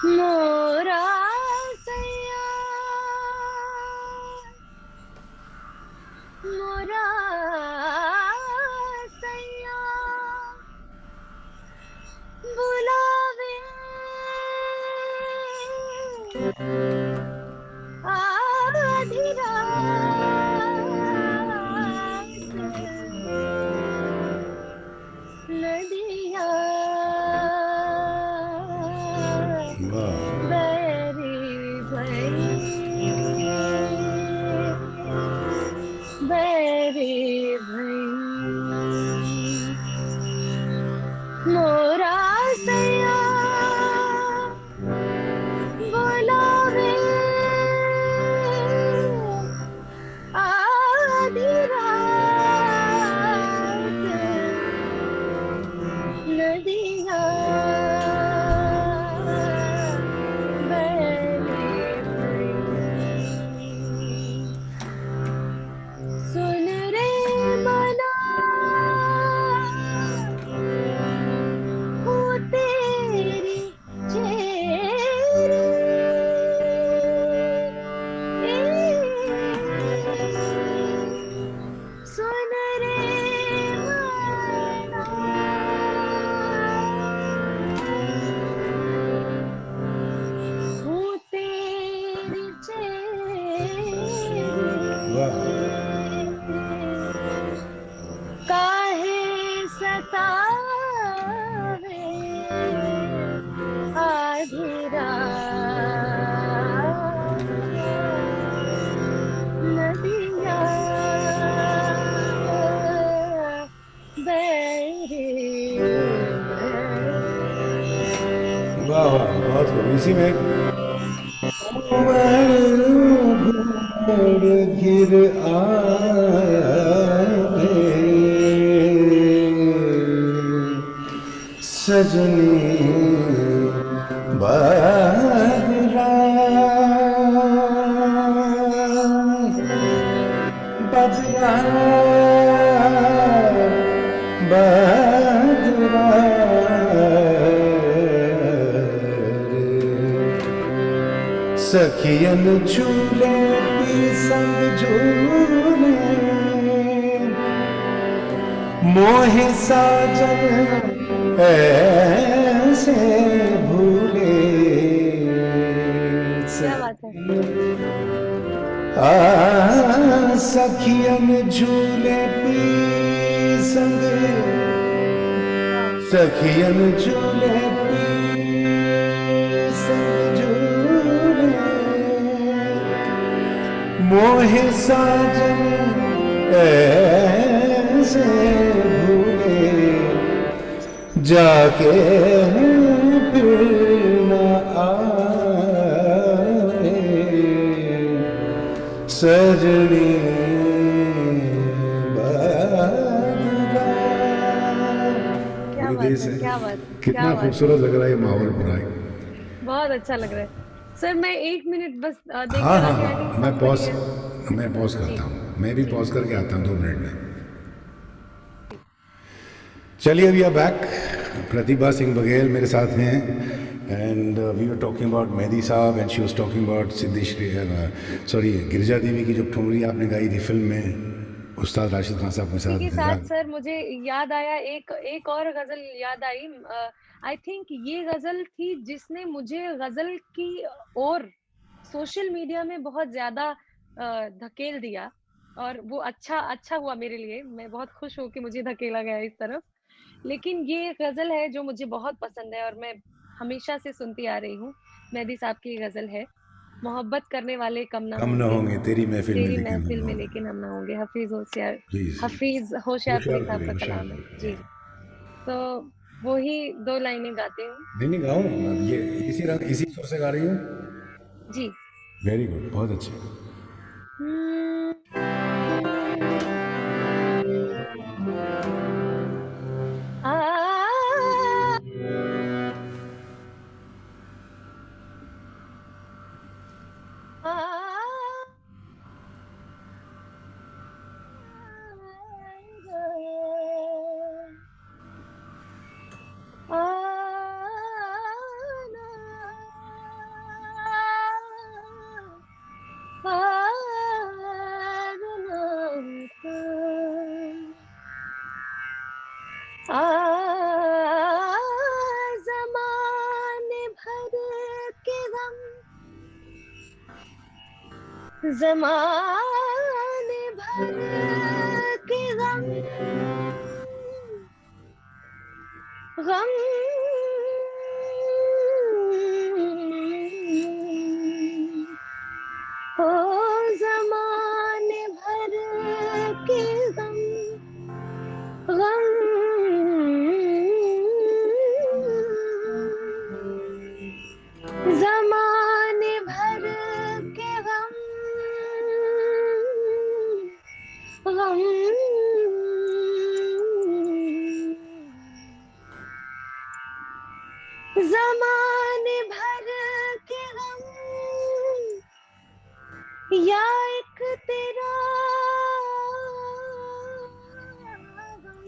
मोरा सैया, मोरा सैया बुलावे आधी रात नदियाँ वाह बैरी भई बैरी भई मोरा सया बोलावे आधी रात नदियाँ बैरी भई सुन रे मना हूँ तेरी चेरी सुन रे मना हूँ तेरी चेरी वाह काहे सतावे आधी रात नदियाँ बैरी वाह वाह बहुत खूब इसी में घुड़ घिर आए सजनी बदरा बदरा बदरा सखियन झूले पी संग झूले मोहे साजन ऐसे भूले क्या बात है सखियन झूले पी संग सखियन झूले पी संग झूले मोहे साजन ऐसे भूले जाके फिर न आए सजनी क्या बात है क्या बात है कितना क्या बात है खूबसूरत लग रहा है ये माहौल पूरा बहुत अच्छा लग रहा है सर मैं 1 मिनट बस देखकर हाँ हाँ अभी हाँ आगे मैं पॉज somebody else- जी करता हूँ मैं भी जी पॉज करके आता हूँ 2 मिनट में जी चलिए अभी आप बैक प्रतिभा सिंह बघेल मेरे साथ हैं and we were talking about Mehdi Sahab and she was talking about sorry Girija Devi की जो ठुमरी आपने गाई थी फिल्म में उस्ताद राशिद खान साहब के इसी साथ के साथ सर मुझे याद आया एक और गजल याद आई आई थिंक ये गजल थी जिसने मुझे गजल की ओर सोशल मीडिया में बहुत ज्यादा धकेल दिया और वो अच्छा हुआ मेरे लिए मैं बहुत खुश हूँ कि मुझे धकेला गया इस तरफ लेकिन ये गजल है जो मुझे बहुत पसंद है और मैं हमेशा से सुनती आ रही हूँ मेहदी साहब की गजल है मोहब्बत करने वाले कम ना कम न होंगे होंगे तेरी महफिल में तेरी लेकिन हम महफिल में होंगे लेकिन हम ना होंगे प्लीज हफीज होशियारपुरी साहब का कलाम है होशियारपुरी जी हाँ तो वो ही 2 लाइनें गाती हूँ नहीं नहीं गाओ ना मैं ये इसी सुर से गा रही हूँ जी वेरी गुड बहुत अच्छी हम्म, आ, आ, ज़माने भर के गम गम ओ ज़माने भर के गम गम ज़माने भर के गम गम ज़माने भर के गम या एक तेरा गम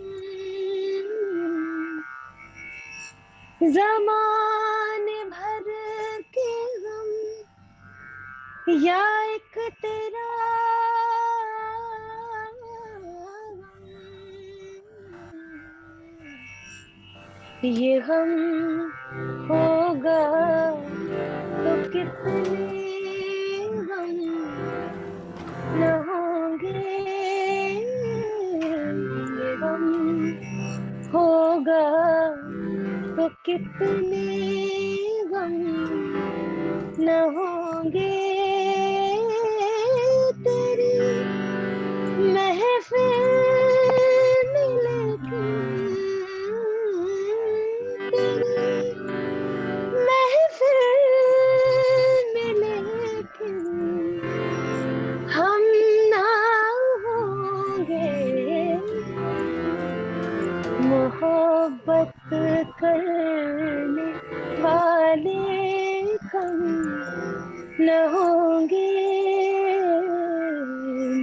ज़माने भर के गम या एक तेरा गम ये गम होगा तो कितने गम न होंगे ये गम होगा तो कितने गम न होंगे तेरी महफिल में लेकिन तेरी महफिल में लेकिन हम ना होंगे मोहब्बत करने वाले कम न होंगे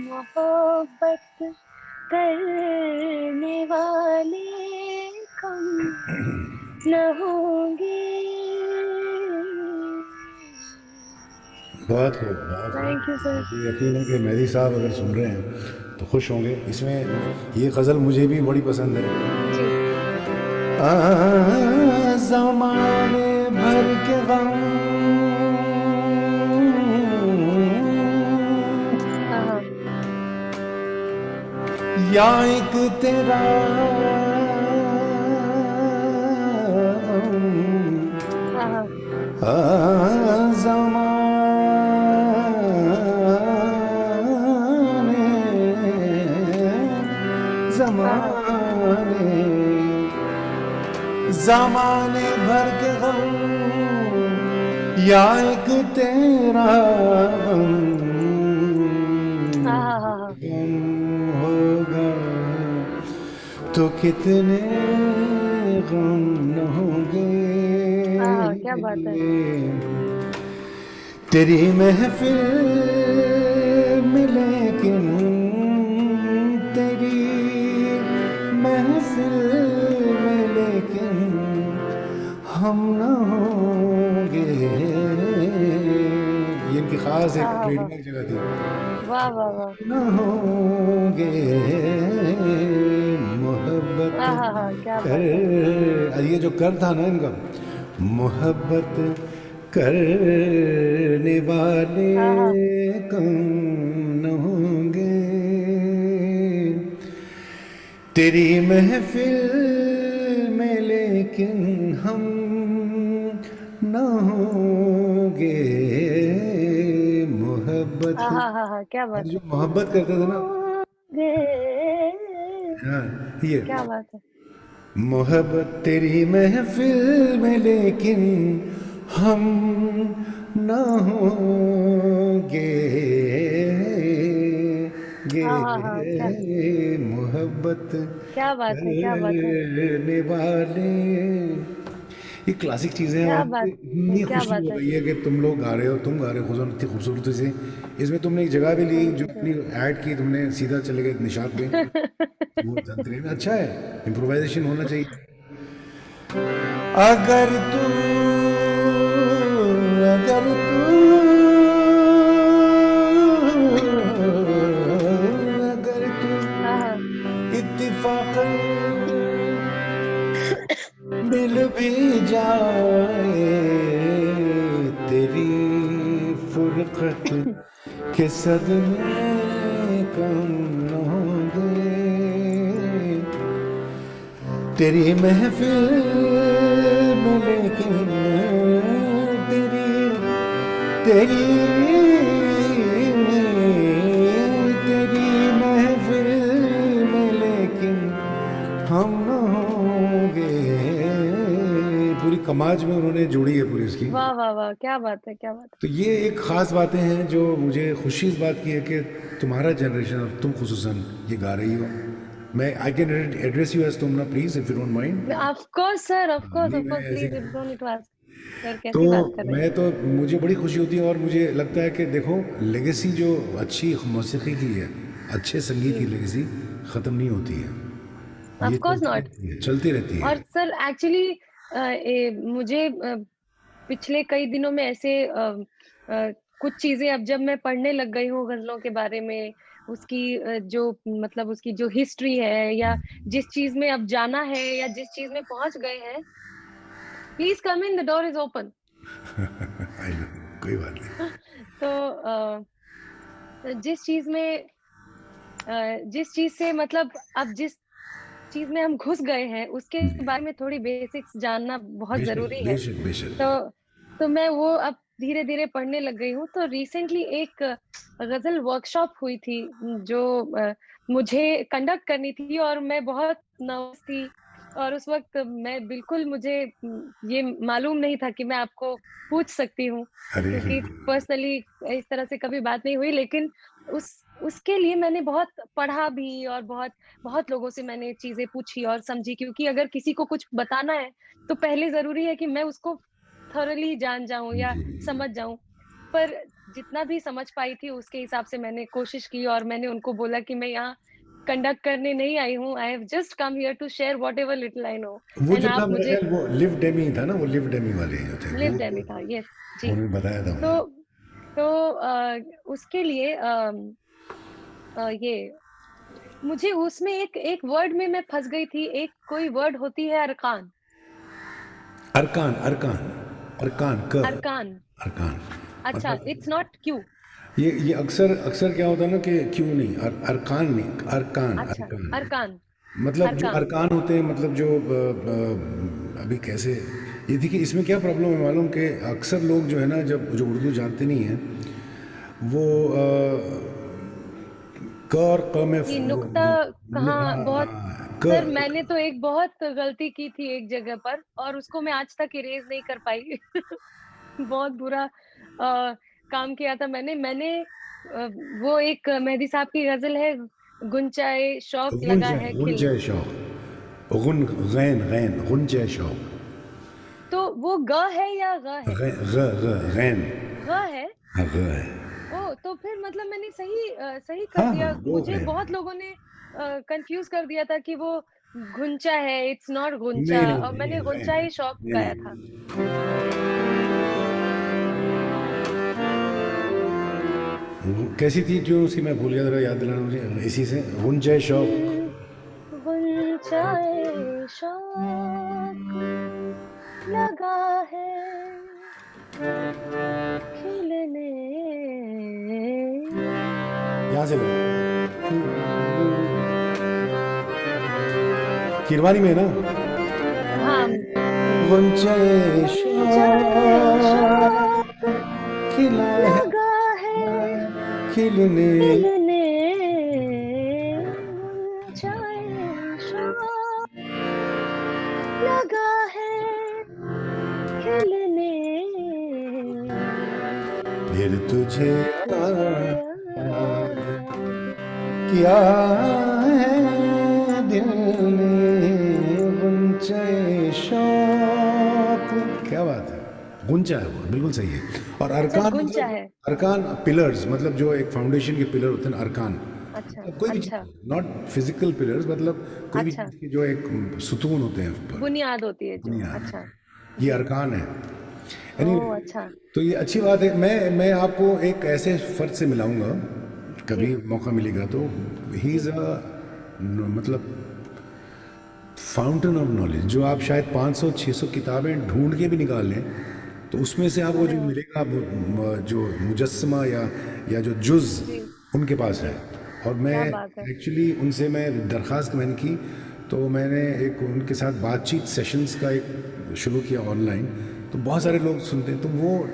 मोहब्बत करने वाले कम न होंगे बहुत खूब, बहुत थैंक यू सर खूब। यकीन है कि मेहदी साहब अगर सुन रहे हैं तो खुश होंगे। इसमें ये गज़ल मुझे भी बड़ी पसंद है। जी ज़माने भर के गम हाँ या एक तेरा ज़माने भर के गम या एक तेरा गम गम होगा तो कितने गम न होंगे क्या बात है तेरी महफिल में लेकिन तेरी महफिल में लेकिन हम न होंगे। ये इनकी खास एक ट्रेडमार्क जगह थी। वाह वाह वाह न होंगे मोहब्बत क्या बात कर है ये जो कर था ना इनका मोहब्बत करने वाले कम न होंगे तेरी महफिल में लेकिन हम न होंगे मोहब्बत क्या बात जो मोहब्बत करते थे ना है हाँ ये क्या बात है मोहब्बत तेरी महफिल में लेकिन हम न होंगे मोहब्बत क्या बात है करने वाले ये क्लासिक चीज़ें हैं क्या और बात इतनी क्या खुशी बात हो है रही है कि तुम लोग गा रहे हो तुम गा रहे हो खुद इतनी खूबसूरती से। इसमें तुमने एक जगह भी ली जो अपनी ऐड की तुमने सीधा चले गए निशात पे वो धंतरी में अच्छा है इम्प्रोवाइजेशन होना चाहिए। अगर तू इत्तिफाकन मिल भी जाए तेरी फुरकत कि सदमे कम न होंगे तेरी महफिल में, लेकिन तेरी तेरी तेरी महफिल में, लेकिन हम न होंगे। पूरी कमाज में उन्होंने जोड़ी है पूरी इसकी। वाह वाह वाह, क्या बात है, क्या बात है। तो ये एक ख़ास बातें हैं जो मुझे खुशी इस बात की है कि तुम्हारा जनरेशन, और तुम खुसूसन ये गा रही हो। मैं I can address you as तुम ना, please, if you don't mind. Of course sir, of course, नहीं, ऑफ मैं कोर्स, ऐसे please, you don't need to ask sir, तो कैसी बात कर रहे हैं। मैं तो मुझे बड़ी खुशी होती है, और मुझे लगता है कि देखो लेगेसी जो अच्छी मौसीकी की है, अच्छे संगीत की लेगेसी ख़त्म नहीं होती है, ऑफ ये कोर्स चलती नॉट। रहती है, चलती रहती है। और सर एक्चुअली मुझे पिछले कई दिनों में ऐसे कुछ चीजें, अब जब मैं पढ़ने लग गई हूँ गजलों के बारे में, उसकी जो मतलब उसकी जो हिस्ट्री है, या जिस चीज में अब जाना है, या जिस चीज में पहुंच गए हैं, please come in, the door is open. I know, कोई बात नहीं। तो जिस चीज में जिस चीज से मतलब अब जिस चीज में हम घुस गए हैं, उसके बारे में थोड़ी बेसिक्स जानना बहुत बेशक जरूरी है। बेशक बेशक। तो मैं वो अब धीरे धीरे पढ़ने लग गई हूँ। तो रिसेंटली एक गजल वर्कशॉप हुई थी, जो मुझे कंडक्ट करनी थी, और मैं बहुत नर्वस थी। और उस वक्त मैं बिल्कुल, मुझे ये मालूम नहीं था कि मैं आपको पूछ सकती हूँ, अरे क्योंकि पर्सनली इस तरह से कभी बात नहीं हुई। लेकिन उस उसके लिए मैंने बहुत पढ़ा भी, और बहुत बहुत लोगों से मैंने चीजें पूछी और समझी, क्योंकि अगर किसी को कुछ बताना है तो पहले जरूरी है कि मैं उसको थॉरली जान जाऊं या जी, समझ जाऊं। पर जितना भी समझ पाई थी उसके हिसाब से मैंने कोशिश की, और मैंने उनको बोला कि मैं यहाँ कंडक्ट करने नहीं आई हूँ, I have just come here to share whatever little I know. वो एंड जो था आप मेरा मुझे, ख्याल वो लिव डेमी था ना, वो लिव डेमी वाले जो थे लिव वो डेमी था, यस जी। उन्होंने बताया था तो मुझे। उसके लिए ये मुझे उसमें एक एक वर्ड में मैं फंस गई थी। एक कोई वर्ड होती है, अरकान। अरकान, अरकान, अरकान क अरकान, अरकान अच्छा, मतलब इट्स नॉट क्यू। ये अक्सर अक्सर क्या होता है ना कि क्यों नहीं, अरकान नहीं, अरकान, अच्छा, अरकान। अरकान, मतलब जो अरकान। अरकान होते हैं, मतलब जो अभी कैसे, ये देखिए इसमें क्या प्रॉब्लम है मालूम, कि अक्सर लोग जो है ना, जब जो उर्दू जानते नहीं हैं, वो क और क में ये नुक्ता कहाँ बहुत, क। सर मैंने तो एक बहुत गलती की थी एक जगह पर, और उसको मैं आज तक इरेज नहीं कर पाई। बहुत बुरा काम किया था मैंने वो एक मेहदी साहब की गजल है, गुंचाए शौक लगा गुंजा है खिल। गुंजा शौक, गुन गैन गैन गुंजा शौक, तो वो ग है या ग है? गैन, ग है। हाँ ग है। ओ, तो फिर मतलब मैंने सही कर हाँ हाँ दिया। वो मुझे गैन बहुत है। लोगों ने कंफ्यूज कर दिया था कि वो गुंचा है, इट्स नॉट गुंचा, नहीं नहीं और नहीं, मैंने गैन गुंचा है। ही शौक नहीं गाया था। नहीं, कैसी थी जो उसकी, मैं भूल गया, जरा याद दिलाना मुझे इसी से। गुंजा शौक, गुंचाए शौक लगा है खिलने। यहाँ से लो, किरवानी में है ना। हाँ, गुंजा गुंचाए शौक शौक खिला है लगा है खिलने। खिलने। गुंचाए शौक लगा है खिलने। फिर तुझे तुझे याद याद किया है दिल ने, गुंजा शौक। क्या बात है, गुंजा है वो, बिल्कुल सही है। और अच्छा, अरकान गुंचा मतलब, है। अरकान पिलर्स, मतलब जो एक फाउंडेशन के पिलर होते हैं अरकान। अच्छा, मतलब कोई भी अच्छा, चीज, नॉट फिजिकल पिलर्स, मतलब कोई भी अच्छा, चीज की जो एक सुतून होते हैं ऊपर, बुनियाद होती है जो, बुनियाद, अच्छा, ये जी। अरकान है। ओ, anyway, अच्छा, तो ये अच्छी बात है। मैं आपको एक ऐसे फर्द से मिलाऊंगा, जी, कभी मौका मिलेगा तो। ही इज़ अ मतलब फाउंटेन ऑफ नॉलेज, जो आप शायद 500-600 किताबें ढूंढ के भी निकाल लें, तो उसमें से आपको अरे जो वाह! मिलेगा जो मुजस्समा या जो जुज़ जी, उनके पास है। जी, और मैं क्या बात है! एक्चुअली उनसे मैं दरख्वास्त मैंने की, तो मैंने एक उनके साथ बातचीत सेशंस का एक शुरू किया ऑनलाइन। तो बहुत जी, सारे लोग सुनते हैं, तो वो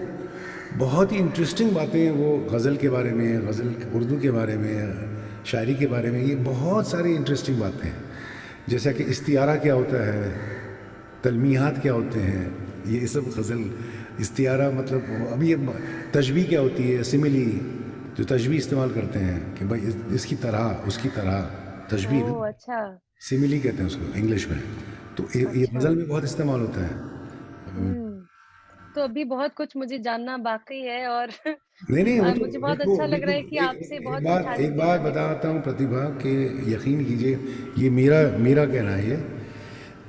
बहुत ही इंटरेस्टिंग बातें हैं, वो गज़ल के बारे में, गज़ल उर्दू के बारे में, शायरी के बारे में, ये बहुत सारी इंटरेस्टिंग बातें हैं। जैसा कि इस्तियारा क्या होता है, तलमीहात क्या होते हैं, ये सब गज़ल इस्तियारा मतलब अभी ये तशबीह क्या होती है, सिमिली जो तशबीह इस्तेमाल करते हैं कि भाई इसकी तरह उसकी तरह, तशबीह ना, ओह! अच्छा, सिमिली कहते हैं उसको इंग्लिश में। तो ये अच्छा। गज़ल में बहुत इस्तेमाल होता है। हुँ, तो अभी बहुत कुछ मुझे जानना बाकी है और नहीं नहीं, वो तो मुझे बहुत देखो अच्छा लग देखो, रहा है कि आपसे एक बहुत कुछ बात आज एक बात सीखने को बताता हूँ प्रतिभा कि यकीन कीजिए, ये मेरा मेरा कहना है ये,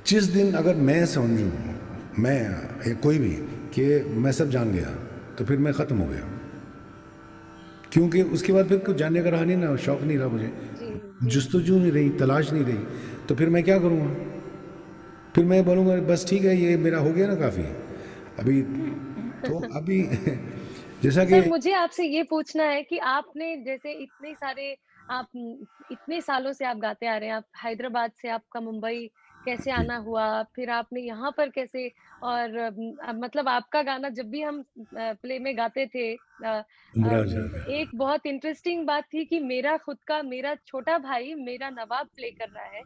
जिस दिन अगर मैं समझूं, मैं या कोई भी, कि मैं सब जान गया, तो फिर मैं ख़त्म हो गया। क्योंकि उसके बाद फिर कुछ जानने का रहा नहीं ना, शौक़ नहीं रहा मुझे, जी, जी। जुस्तजू नहीं रही, तलाश नहीं रही, तो फिर मैं क्या करूँगा? फिर मैं बोलूँगा बस ठीक है, ये मेरा हो गया ना काफ़ी अभी। तो अभी जैसा कि पर मुझे आपसे ये पूछना है कि आपने जैसे इतने सारे आप इतने सालों से आप गाते आ रहे हैं, आप हैदराबाद से आपका मुंबई कैसे जी, आना हुआ? फिर आपने यहाँ पर कैसे और मतलब आपका गाना जब भी हम प्ले में गाते थे उमराव जान का। एक बहुत इंटरेस्टिंग बात थी कि मेरा छोटा भाई मेरा नवाब प्ले कर रहा है।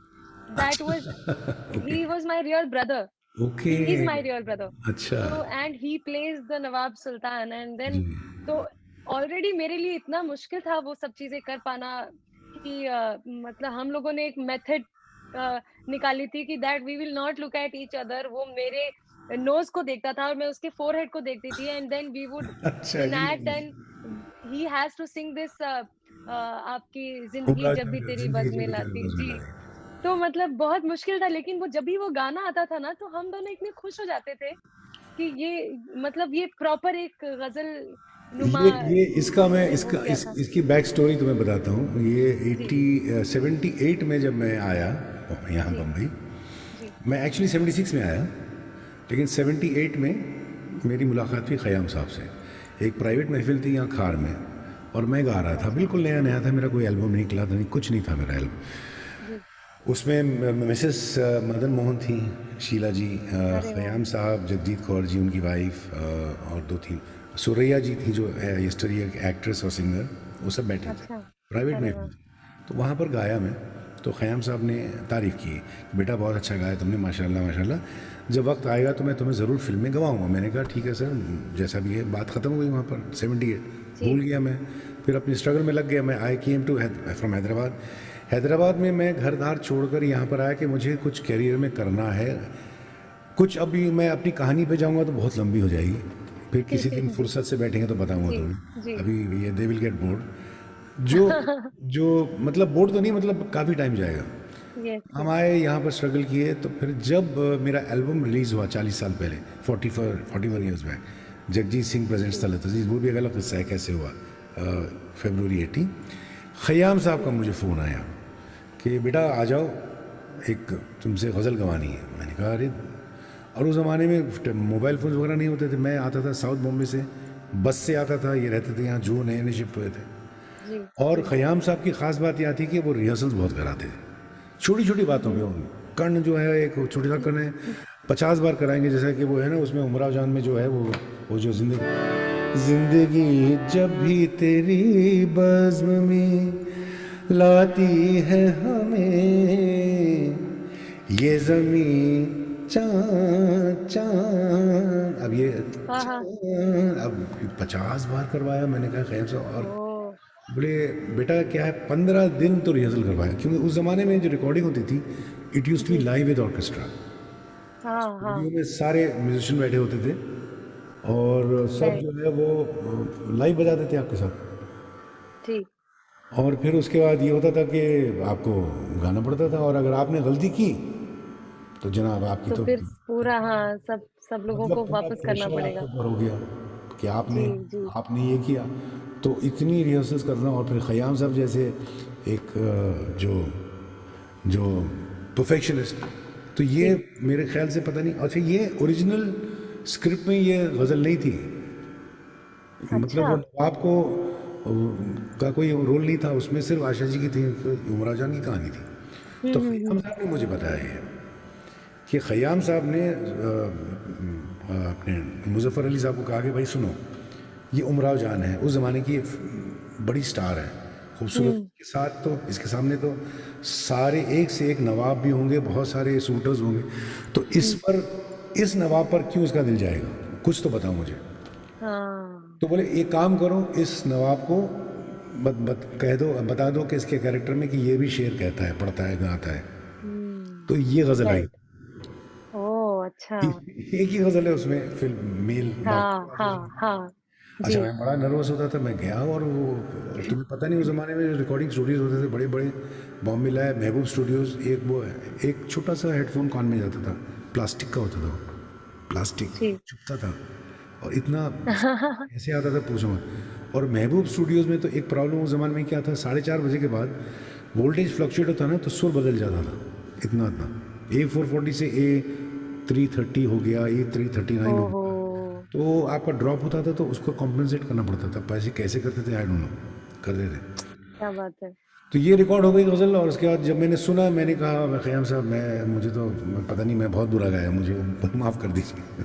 दैट अच्छा। Was okay, he was my real brother. Okay, he is my real brother. अच्छा, तो and he plays the Nawab Sultan and then जी, तो ऑलरेडी मेरे लिए इतना मुश्किल था वो सब चीजें कर पाना कि मतलब हम लोगों ने एक मेथड निकाली थी कि that we will not look at each other. वो मेरे नोज को देखता था और मैं उसके फोरहेड को देखती थी एंड देन वी वुड अच्छा जी, enact and he has to sing this आपकी जिंदगी उमराव जब जान भी का तेरी ज़िंदगी बज़ में जो भी तेरे लाती बस में जी। लगे। तो मतलब बहुत मुश्किल था लेकिन वो जब भी वो गाना आता था ना तो हम दोनों इतने खुश हो जाते थे कि ये मतलब ये प्रॉपर एक गज़ल नुमा ये इसका मैं जैसे हो इसका गया था। इसकी बैक स्टोरी तुम्हें बताता हूँ। ये जी, 78 में जब मैं आया यहाँ जी, बम्बई, जी। मैं एक्चुअली 76 में आया, लेकिन 78 में मेरी मुलाकात हुई ख़याम साहब से। एक प्राइवेट महफ़िल थी यहाँ खार में, और मैं गा रहा था, अच्छा, बिल्कुल नया नया था, मेरा कोई एल्बम नहीं निकला था, नहीं कुछ नहीं था मेरा एल्बम। जी। उसमें मिसेस मदन मोहन थी, शीला जी, अरे वाह! ख़याम साहब, जगजीत कौर जी उनकी वाइफ, और दो तीन, सुरैया जी थी जो यस्टरडे एक एक्ट्रेस और सिंगर, वो सब बैठे थे, अच्छा, प्राइवेट अरे में वाह! थी। तो वहाँ पर गाया मैं, तो ख़याम साहब ने तारीफ़ की कि बेटा बहुत अच्छा गाया तुमने, माशाल्लाह माशाल्लाह, जब वक्त आएगा तो मैं तुम्हें ज़रूर फिल्म में गवाऊँगा। मैंने कहा ठीक है सर, जैसा भी है। बात ख़त्म हो गई वहाँ पर। 78 जी, भूल गया मैं, फिर अपनी स्ट्रगल में लग गया मैं। I came to from Hyderabad. Hyderabad में मैं घर दार छोड़कर यहाँ पर आया कि मुझे कुछ करियर में करना है कुछ। अभी मैं अपनी कहानी पे जाऊँगा तो बहुत लंबी हो जाएगी, फिर किसी दिन जी, फुर्सत से बैठेंगे तो बताऊँगा जी, तुम्हें। जी। अभी ये दे विल गेट बोर्ड, जो जो मतलब बोर्ड तो नहीं, मतलब काफ़ी टाइम जाएगा। यस, हम यस। आए यहाँ पर, स्ट्रगल किए, तो फिर जब मेरा एल्बम रिलीज़ हुआ 40 साल पहले, 41 जी, years back, Jagjit Singh presents जी। तलत अजीज़, वो भी एक अलग किस्सा है कैसे हुआ। फरवरी 18 ख़याम साहब का मुझे फ़ोन आया कि बेटा आ जाओ, एक तुमसे गज़ल गवानी है। मैंने कहा अरे, और उस ज़माने में मोबाइल फ़ोन वगैरह नहीं होते थे। मैं आता था साउथ बॉम्बे से, बस से आता था, ये रहते थे यहाँ, जो नए नए शिफ्ट हुए थे। जी, और जी। ख़याम साहब की ख़ास बात यह थी कि वो रिहर्सल्स बहुत कराते थे, छोटी छोटी बातों पे। कर्ण जो है, एक छोटा सा कर्ण है, 50 बार कराएंगे। जैसा कि वो है ना उसमें उमराव जान में जो है, वो जो जिंदगी जिंदगी जब भी तेरी बज़्म में लाती है हमें, ये ज़मीं चाँद चाँद, अब ये हाँ, हाँ। चाँद, अब 50 बार करवाया मैंने कहा ख़ैर से। और ओह! बोले बेटा क्या है, 15 दिन तो रिहर्सल करवाया, क्योंकि उस ज़माने में जो रिकॉर्डिंग होती थी, इट यूज टू बी जी। Live with orchestra. हाँ, स्टूडियो हाँ। में सारे म्यूजिशियन बैठे होते थे, और सब राइट। जो है वो लाइव बजाते थे आपके साथ। जी। और फिर उसके बाद ये होता था कि आपको गाना पड़ता था, और अगर आपने गलती की तो जनाब आपकी तो तो फिर पूरा हाँ, सब सब लोगों मतलब को पूरा वापस करना प्रेशर आपके पड़ेगा। ऊपर हो गया कि आपने जी, जी। आपने ये किया। तो इतनी रिहर्सल्स करना, और फिर ख़याम साहब जैसे एक जो जो परफेक्शनिस्ट, तो ये जी। मेरे ख्याल से पता नहीं। अच्छा, ये ओरिजिनल स्क्रिप्ट में ये गज़ल नहीं थी। मतलब अच्छा। वो नवाब को का कोई रोल नहीं था उसमें, सिर्फ आशा जी की थी, उमराव जान की कहानी थी। तो खयाम हम्म। साहब ने मुझे बताया है कि खयाम साहब ने अपने मुजफ्फर अली साहब को कहा कि भाई सुनो, ये उमराव जान है, उस ज़माने की बड़ी स्टार है, खूबसूरत हम्म। के साथ, तो इसके सामने तो सारे एक से एक नवाब भी होंगे, बहुत सारे सूटर्स होंगे, तो इस हम्म। पर, इस नवाब पर क्यों इसका दिल जाएगा, कुछ तो बताओ मुझे। हाँ। तो बोले एक काम करो, इस नवाब को कह दो, बता दो कि इसके कैरेक्टर में कि ये भी शेर कहता है, पढ़ता है, गाता है। तो ये गज़ल आई। राइट। ओ अच्छा। एक ही गज़ल है उसमें, फिर मेल बाकी हाँ हाँ हाँ। अच्छा, जी मैं बड़ा नर्वस होता था, मैं गया और वो, तुम्हें पता नहीं उस ज़माने में रिकॉर्डिंग स्टूडियोज होते थे बड़े बड़े, बॉम्बे लाया महबूब स्टूडियोज, एक वो एक छोटा सा हेडफोन कान में जाता था, प्लास्टिक का होता था वो, प्लास्टिक जी। चुभता था, और इतना ऐसे आता था पूछो मत। और महबूब स्टूडियोज में तो एक प्रॉब्लम उस ज़माने में क्या था, 4:30 बजे के बाद वोल्टेज फ्लक्चुएट होता ना, तो सुर बदल जाता था, इतना इतना, A440 से A330 हो गया, A339 हो ओहो। गया, तो आपका ड्रॉप होता था, तो उसको कॉम्पेंसेट करना पड़ता था, पैसे कैसे करते थे आई डोंट नो, करते थे। क्या बात है। तो ये रिकॉर्ड हो गई गज़ल, और उसके बाद जब मैंने सुना, मैंने कहा मैं ख़याम साहब, मैं मुझे तो पता नहीं, मैं बहुत बुरा गाया, मुझे माफ़ कर दीजिए।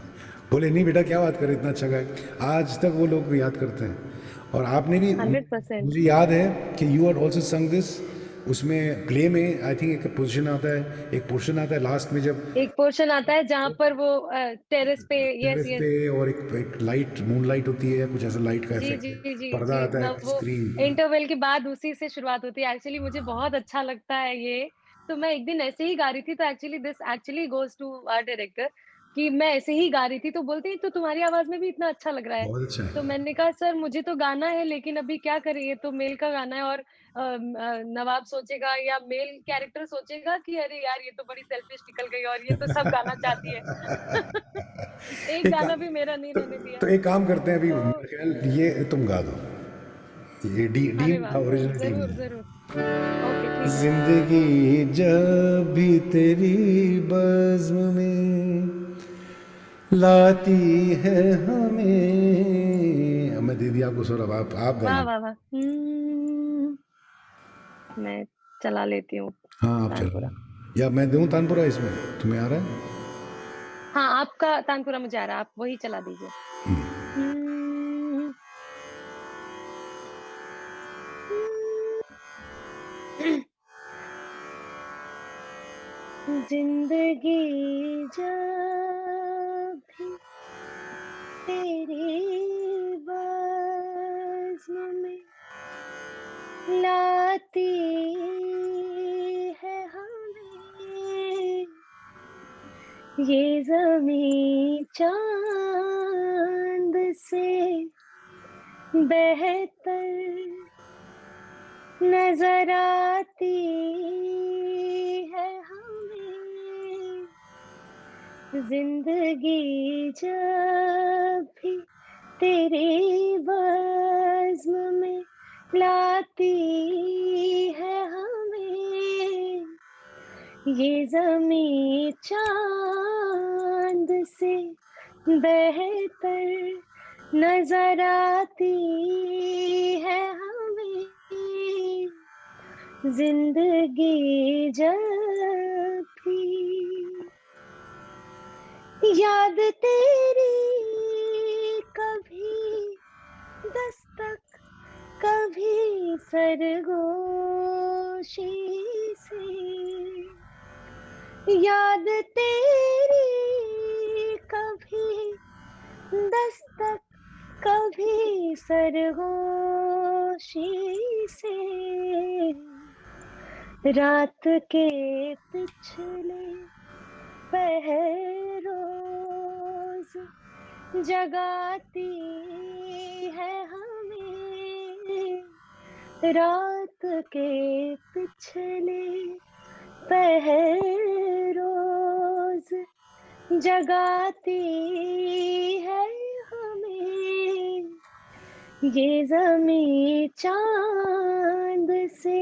बोले नहीं बेटा, क्या बात करें, इतना अच्छा गाया, आज तक वो लोग याद करते हैं। और आपने भी, 100%। मुझे याद है कि यू आर ऑल्सो संग दिस, उसमें प्ले में आई थिंक एक पोजीशन आता है, एक पोर्शन आता है लास्ट में, जब एक पोर्शन आता है जहां पर वो टेरेस पे। यस टेरेस पे, यस। और एक लाइट, मून लाइट होती है, कुछ ऐसा लाइट का जी इफेक्ट जी है, जी पर्दा जी। आता है, वो स्क्रीन। इंटरवल के बाद उसी से शुरुआत होती है। एक्चुअली मुझे बहुत अच्छा लगता है ये। तो मैं एक दिन ऐसे ही गा रही थी, तो actually this actually goes to our director, कि मैं ऐसे ही गा रही थी तो बोलते हैं तो तुम्हारी आवाज में भी इतना अच्छा लग रहा है। बहुत अच्छा तो है। मैंने कहा सर मुझे तो गाना है, लेकिन अभी क्या करें, ये तो मेल का गाना है, और नवाब सोचेगा या मेल कैरेक्टर सोचेगा कि अरे यार ये तो बड़ी सेल्फिश निकल गई और ये तो सब गाना चाहती है। एक एक गाना काम, भी मेरा नहीं रहने दिया। तो एक काम करते हैं, अभी तो मेरा ख्याल ये तुम गा दो, ये डी डी अरे में वाह, था, ओरिजिनल डी जरूर में। जरूर। ओके ठीक है। जिंदगी जब भी तेरी बज़्म में लाती है हमें, अब मैं दे दिया आपको सर, अब आप वाह गाइए। वाह वाह। मैं चला लेती हूँ हाँ आप तानपुरा। चलो, या मैं दूं तानपुरा इसमें, तुम्हें आ रहा है? हाँ आपका तानपुरा मुझे आ रहा है, आप वही चला दीजिए। हम्म, जिंदगी जब भी तेरी बाज़्म में लाती है हमें, ये ज़मीं चाँद से बेहतर नज़र आती है हमें, ज़िंदगी जब भी तेरी बज़्म में लाती है हमें, ये ज़मीं चाँद से बेहतर नज़र आती है हमें, ज़िंदगी जब भी याद तेरी कभी दस्तक, कभी सरगोशी से, याद तेरी कभी दस्तक, कभी सरगोशी से, रात के पिछले पहर रोज जगाती है हमें, रात के पिछले पहर रोज जगाती है हमें, ये ज़मीं चाँद से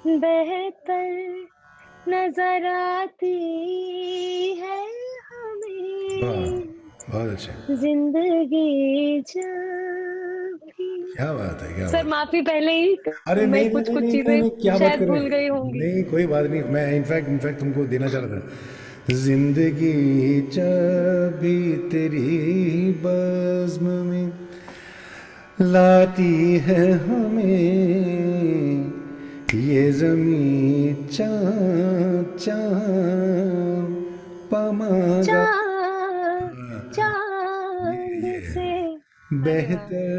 बेहतर नज़र आती है वाह, हमें, बहुत अच्छे। जिंदगी जब भी। क्या बात है, क्या सर बात है। माफी, पहले ही अरे मैं नहीं नहीं कुछ नहीं कुछ नहीं नहीं चीजें नहीं, क्या बात शायद कर रहे भूल गई हैं, होंगी। नहीं कोई बात नहीं, मैं इनफैक्ट तुमको देना चाह रहा था। जिंदगी जब भी तेरी बज़्म में लाती है हमें, ये जमी चाँद चाँद पमागा, चांद ये चांद ये से। अरे वाह। बेहतर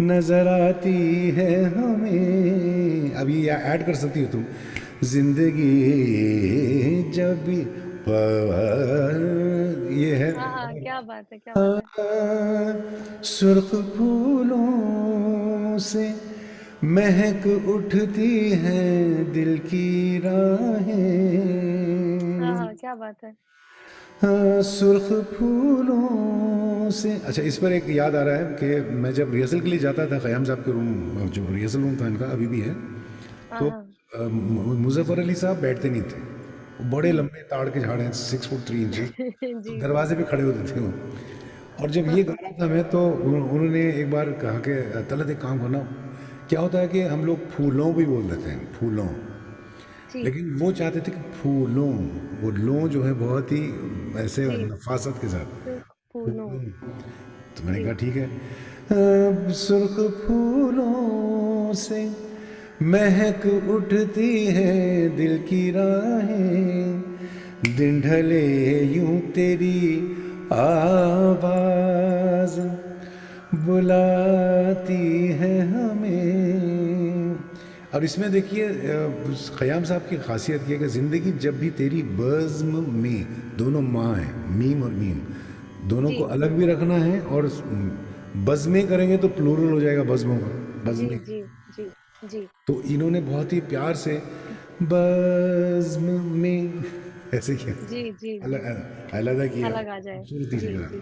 नजर आती है हमें। अब ये ऐड कर सकती हो तुम। जिंदगी जब भी ये है। हाँ हाँ, क्या बात है, क्या बात है। हाँ, सुर्ख फूलों से महक उठती है दिल की हाँ राहें। हाँ, क्या बात है। हाँ, सुर्ख फूलों से। अच्छा, इस पर एक याद आ रहा है कि मैं जब रिहर्सल के लिए जाता था ख़याम साहब के रूम, जो रिहर्सल रूम था इनका अभी भी है, हाँ तो हाँ। मुजफ्फर अली साहब बैठते नहीं थे। वो बड़े हम्म। लंबे ताड़ के झाड़ हैं, 6 फुट 3 इंचेस। तो जी जी। दरवाजे पे खड़े होते थे वो। और जब हाँ ये हाँ। गाना था मैं तो उन्होंने एक बार कहा कि तलत एक काम करना। क्या होता है कि हम लोग फूलों भी बोल देते हैं, फूलों। जी लेकिन वो चाहते थे कि फूलों, वो लों जो है बहुत ही ऐसे जी। नफासत के साथ, सुर्ख फूलों। फूलों। तो मैंने जी। कहा ठीक है। अब सुर्ख फूलों से महक उठती है दिल की राहें, दिन ढले यूं तेरी आवाज बुलाती है हमें। और इसमें देखिए ख़याम साहब की खासियत ये है कि ज़िंदगी जब भी तेरी बज़्म में, दोनों माँ हैं, मीम और मीम, दोनों जी को अलग भी रखना है। और बज़्में करेंगे तो प्लूरल हो जाएगा बज़्मों का, जी बज़्में। जी जी जी तो इन्होंने बहुत ही प्यार से बज़्म में ऐसे किया, जी जी जी। अलग अलग किया, अलग आ जाए। खूबसूरती से जी करा। जी।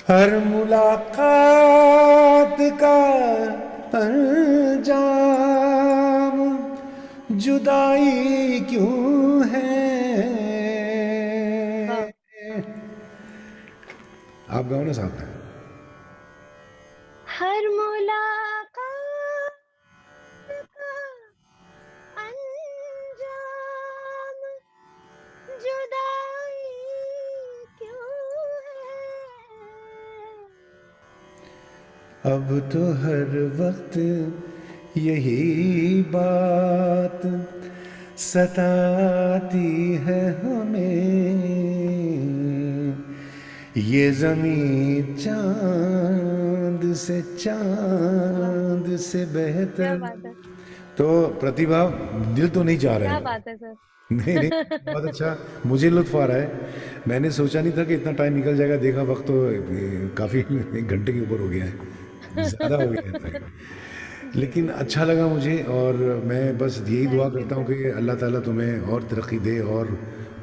हर मुलाकात का अंजाम जुदाई क्यों है। वाह। आप गाओ ना साथ में। हर मुलाकात का अंजाम जुदाई क्यों है। अब तो हर वक्त यही बात सताती है हमें, ये जमीन वाह, चांद से क्या बेहतर। बात है, तो प्रतिभा, दिल तो नहीं चाह रहा क्या है। बात है सर। नहीं नहीं, बहुत अच्छा, मुझे लुत्फ आ रहा है। मैंने सोचा नहीं था कि इतना टाइम निकल जाएगा, देखा वक्त तो काफ़ी 1 घंटे के ऊपर हो गया है, ज़्यादा हो गया है इनफैक्ट। जी लेकिन जी जी। अच्छा लगा मुझे, और मैं बस यही दुआ थैंक यू करता हूँ सर। कि अल्लाह ताला तुम्हें और तरक्की दे और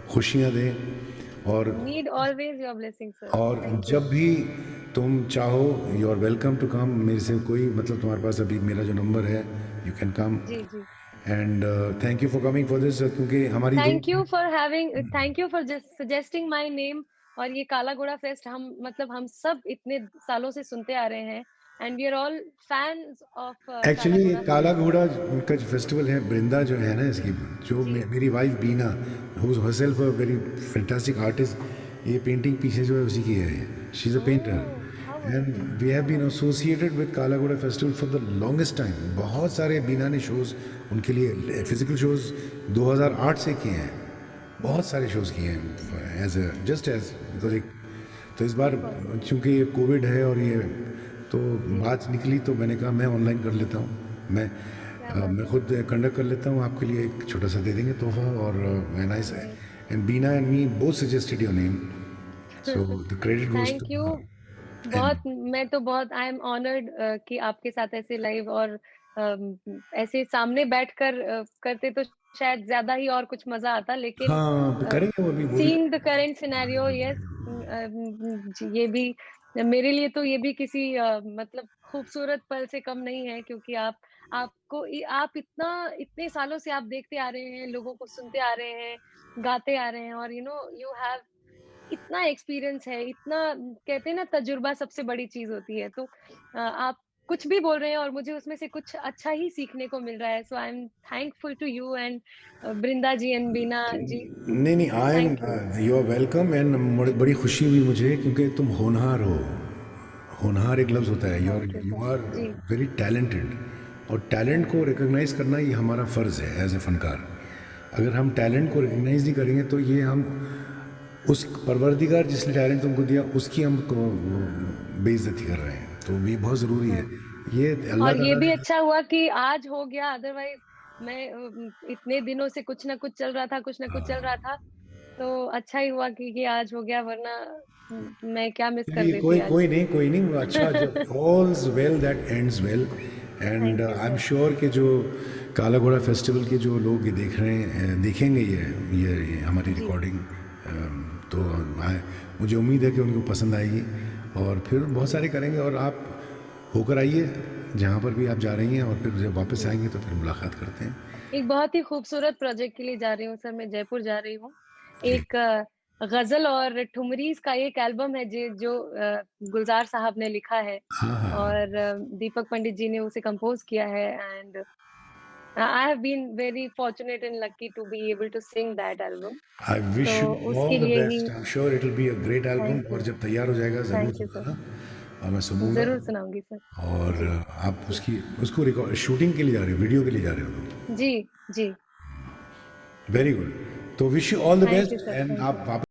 खुशियाँ दे। और need always your blessing sir. और थैंक यू। जब भी तुम चाहो, you are welcome to come. मेरे से कोई मतलब, तुम्हारे पास अभी मेरा जो नंबर है, यू कैन कम। जी जी। And thank you for coming for this, क्योंकि हमारी दो। Thank you for just suggesting my name. और ये काला घोड़ा फेस्ट, हम मतलब हम सब इतने सालों से सुनते आ रहे हैं, and we are all fans of Kala actually Ghoda Kala fest. घोड़ा उनका जो फेस्टिवल है, वृंदा जो है ना इसकी, जो जी मेरी wife Bina, who is herself a very fantastic artist, ये पेंटिंग पीछे जो है उसी की है। She is a oh how painter and wonderful, we have how been wonderful. Associated with Kala Ghoda festival for the longest time. बहुत सारे बीना ने शोज़ उनके लिए, जी फिजिकल शोज़ 2008 से किए हैं, बहुत सारे शोज़ किए हैं as a just as because एक। तो इस बार सुपर। चूंकि ये कोविड है और ये, तो जी, बात निकली तो मैंने कहा मैं ऑनलाइन कर लेता हूँ। क्या बात मैं है। खुद कंडक्ट कर लेता हूँ, आपके लिए एक छोटा सा दे देंगे तोहफा। और नाइस है। अरे and Bina and me both suggested your name, so the credit goes to. Thank you. And बहुत, मैं तो बहुत आई एम ऑनर्ड कि आपके साथ ऐसे लाइव और ऐसे सामने बैठकर करते तो शायद ज्यादा ही और कुछ मजा आता, लेकिन हाँ, करेंगे, वो भी सीइंग द करेंगे। Current scenario, yes. ये भी मेरे लिए तो ये भी किसी मतलब खूबसूरत पल से कम नहीं है, क्योंकि आप इतने सालों से आप देखते आ रहे हैं, लोगों को सुनते आ रहे हैं, गाते आ रहे हैं, और यू हैव इतना एक्सपीरियंस है, इतना कहते हैं ना तजुर्बा सबसे बड़ी चीज़ होती है। तो आप कुछ भी बोल रहे हैं और मुझे उसमें से कुछ अच्छा ही सीखने को मिल रहा है। So I am thankful to you and Brinda ji and Bina ji. नहीं नहीं, I am, thank you. You are welcome. And बड़ी खुशी हुई मुझे क्योंकि तुम होनहार हो। होनहार एक लफ्ज़ होता है, thank you you sir. R G, very talented. और टैलेंट को रिकग्नाइज करना ये हमारा फ़र्ज़ है एज ए फ़नकार। अगर हम टैलेंट को रिकग्नाइज नहीं करेंगे तो ये हम उस परवरदिगार जिसने टैलेंट तुमको दिया उसकी हम को बेइज्जती कर रहे हैं। तो ये बहुत ज़रूरी है। हाँ। ये अल्लाह और ये ताला भी ने। अच्छा हुआ कि आज हो गया, अदरवाइज़ मैं इतने दिनों से कुछ ना कुछ चल रहा था, कुछ ना कुछ चल रहा था। तो अच्छा ही हुआ कि आज हो गया, वरना मैं क्या मिस कर चलिए, देती कोई आज। कोई नहीं, कोई नहीं, वो अच्छा, जो all's well that ends well. And thank you I am sir. Sure कि जो काला घोड़ा फेस्टिवल के जो लोग ये देख रहे हैं, देखेंगे ये हमारी जी, रिकॉर्डिंग, तो मुझे उम्मीद है कि उनको पसंद आएगी और फिर बहुत सारे करेंगे। और आप होकर आइए जहाँ पर भी आप जा रही हैं, और फिर जब वापस जी। आएंगे तो फिर मुलाकात करते हैं। एक बहुत ही खूबसूरत प्रोजेक्ट के लिए जा रही हूँ सर, मैं जयपुर जा रही हूँ। जी। एक गज़ल और ठुमरीज़ का एक एल्बम है जो गुलज़ार साहब ने लिखा है हाँ हाँ हाँ। और दीपक पंडित जी ने उसे कंपोज़ किया है and I have been very fortunate and lucky to be able to sing that album. I wish to you उसके ऑल द लिए ही best. I am sure it will be a great album. Thank और you, जब तैयार हो जाएगा ज़रूर thank you sir. सुनाना और मैं सुनूंगा। ज़रूर सुनाऊँगी सर। और जी, आप जी। उसकी उसको रिकॉर्ड शूटिंग के लिए जा रहे हो, वीडियो के लिए जा रहे हो? जी, जी। Very good. तो wish you all the thank you best. Sir, and thank you. आप वापस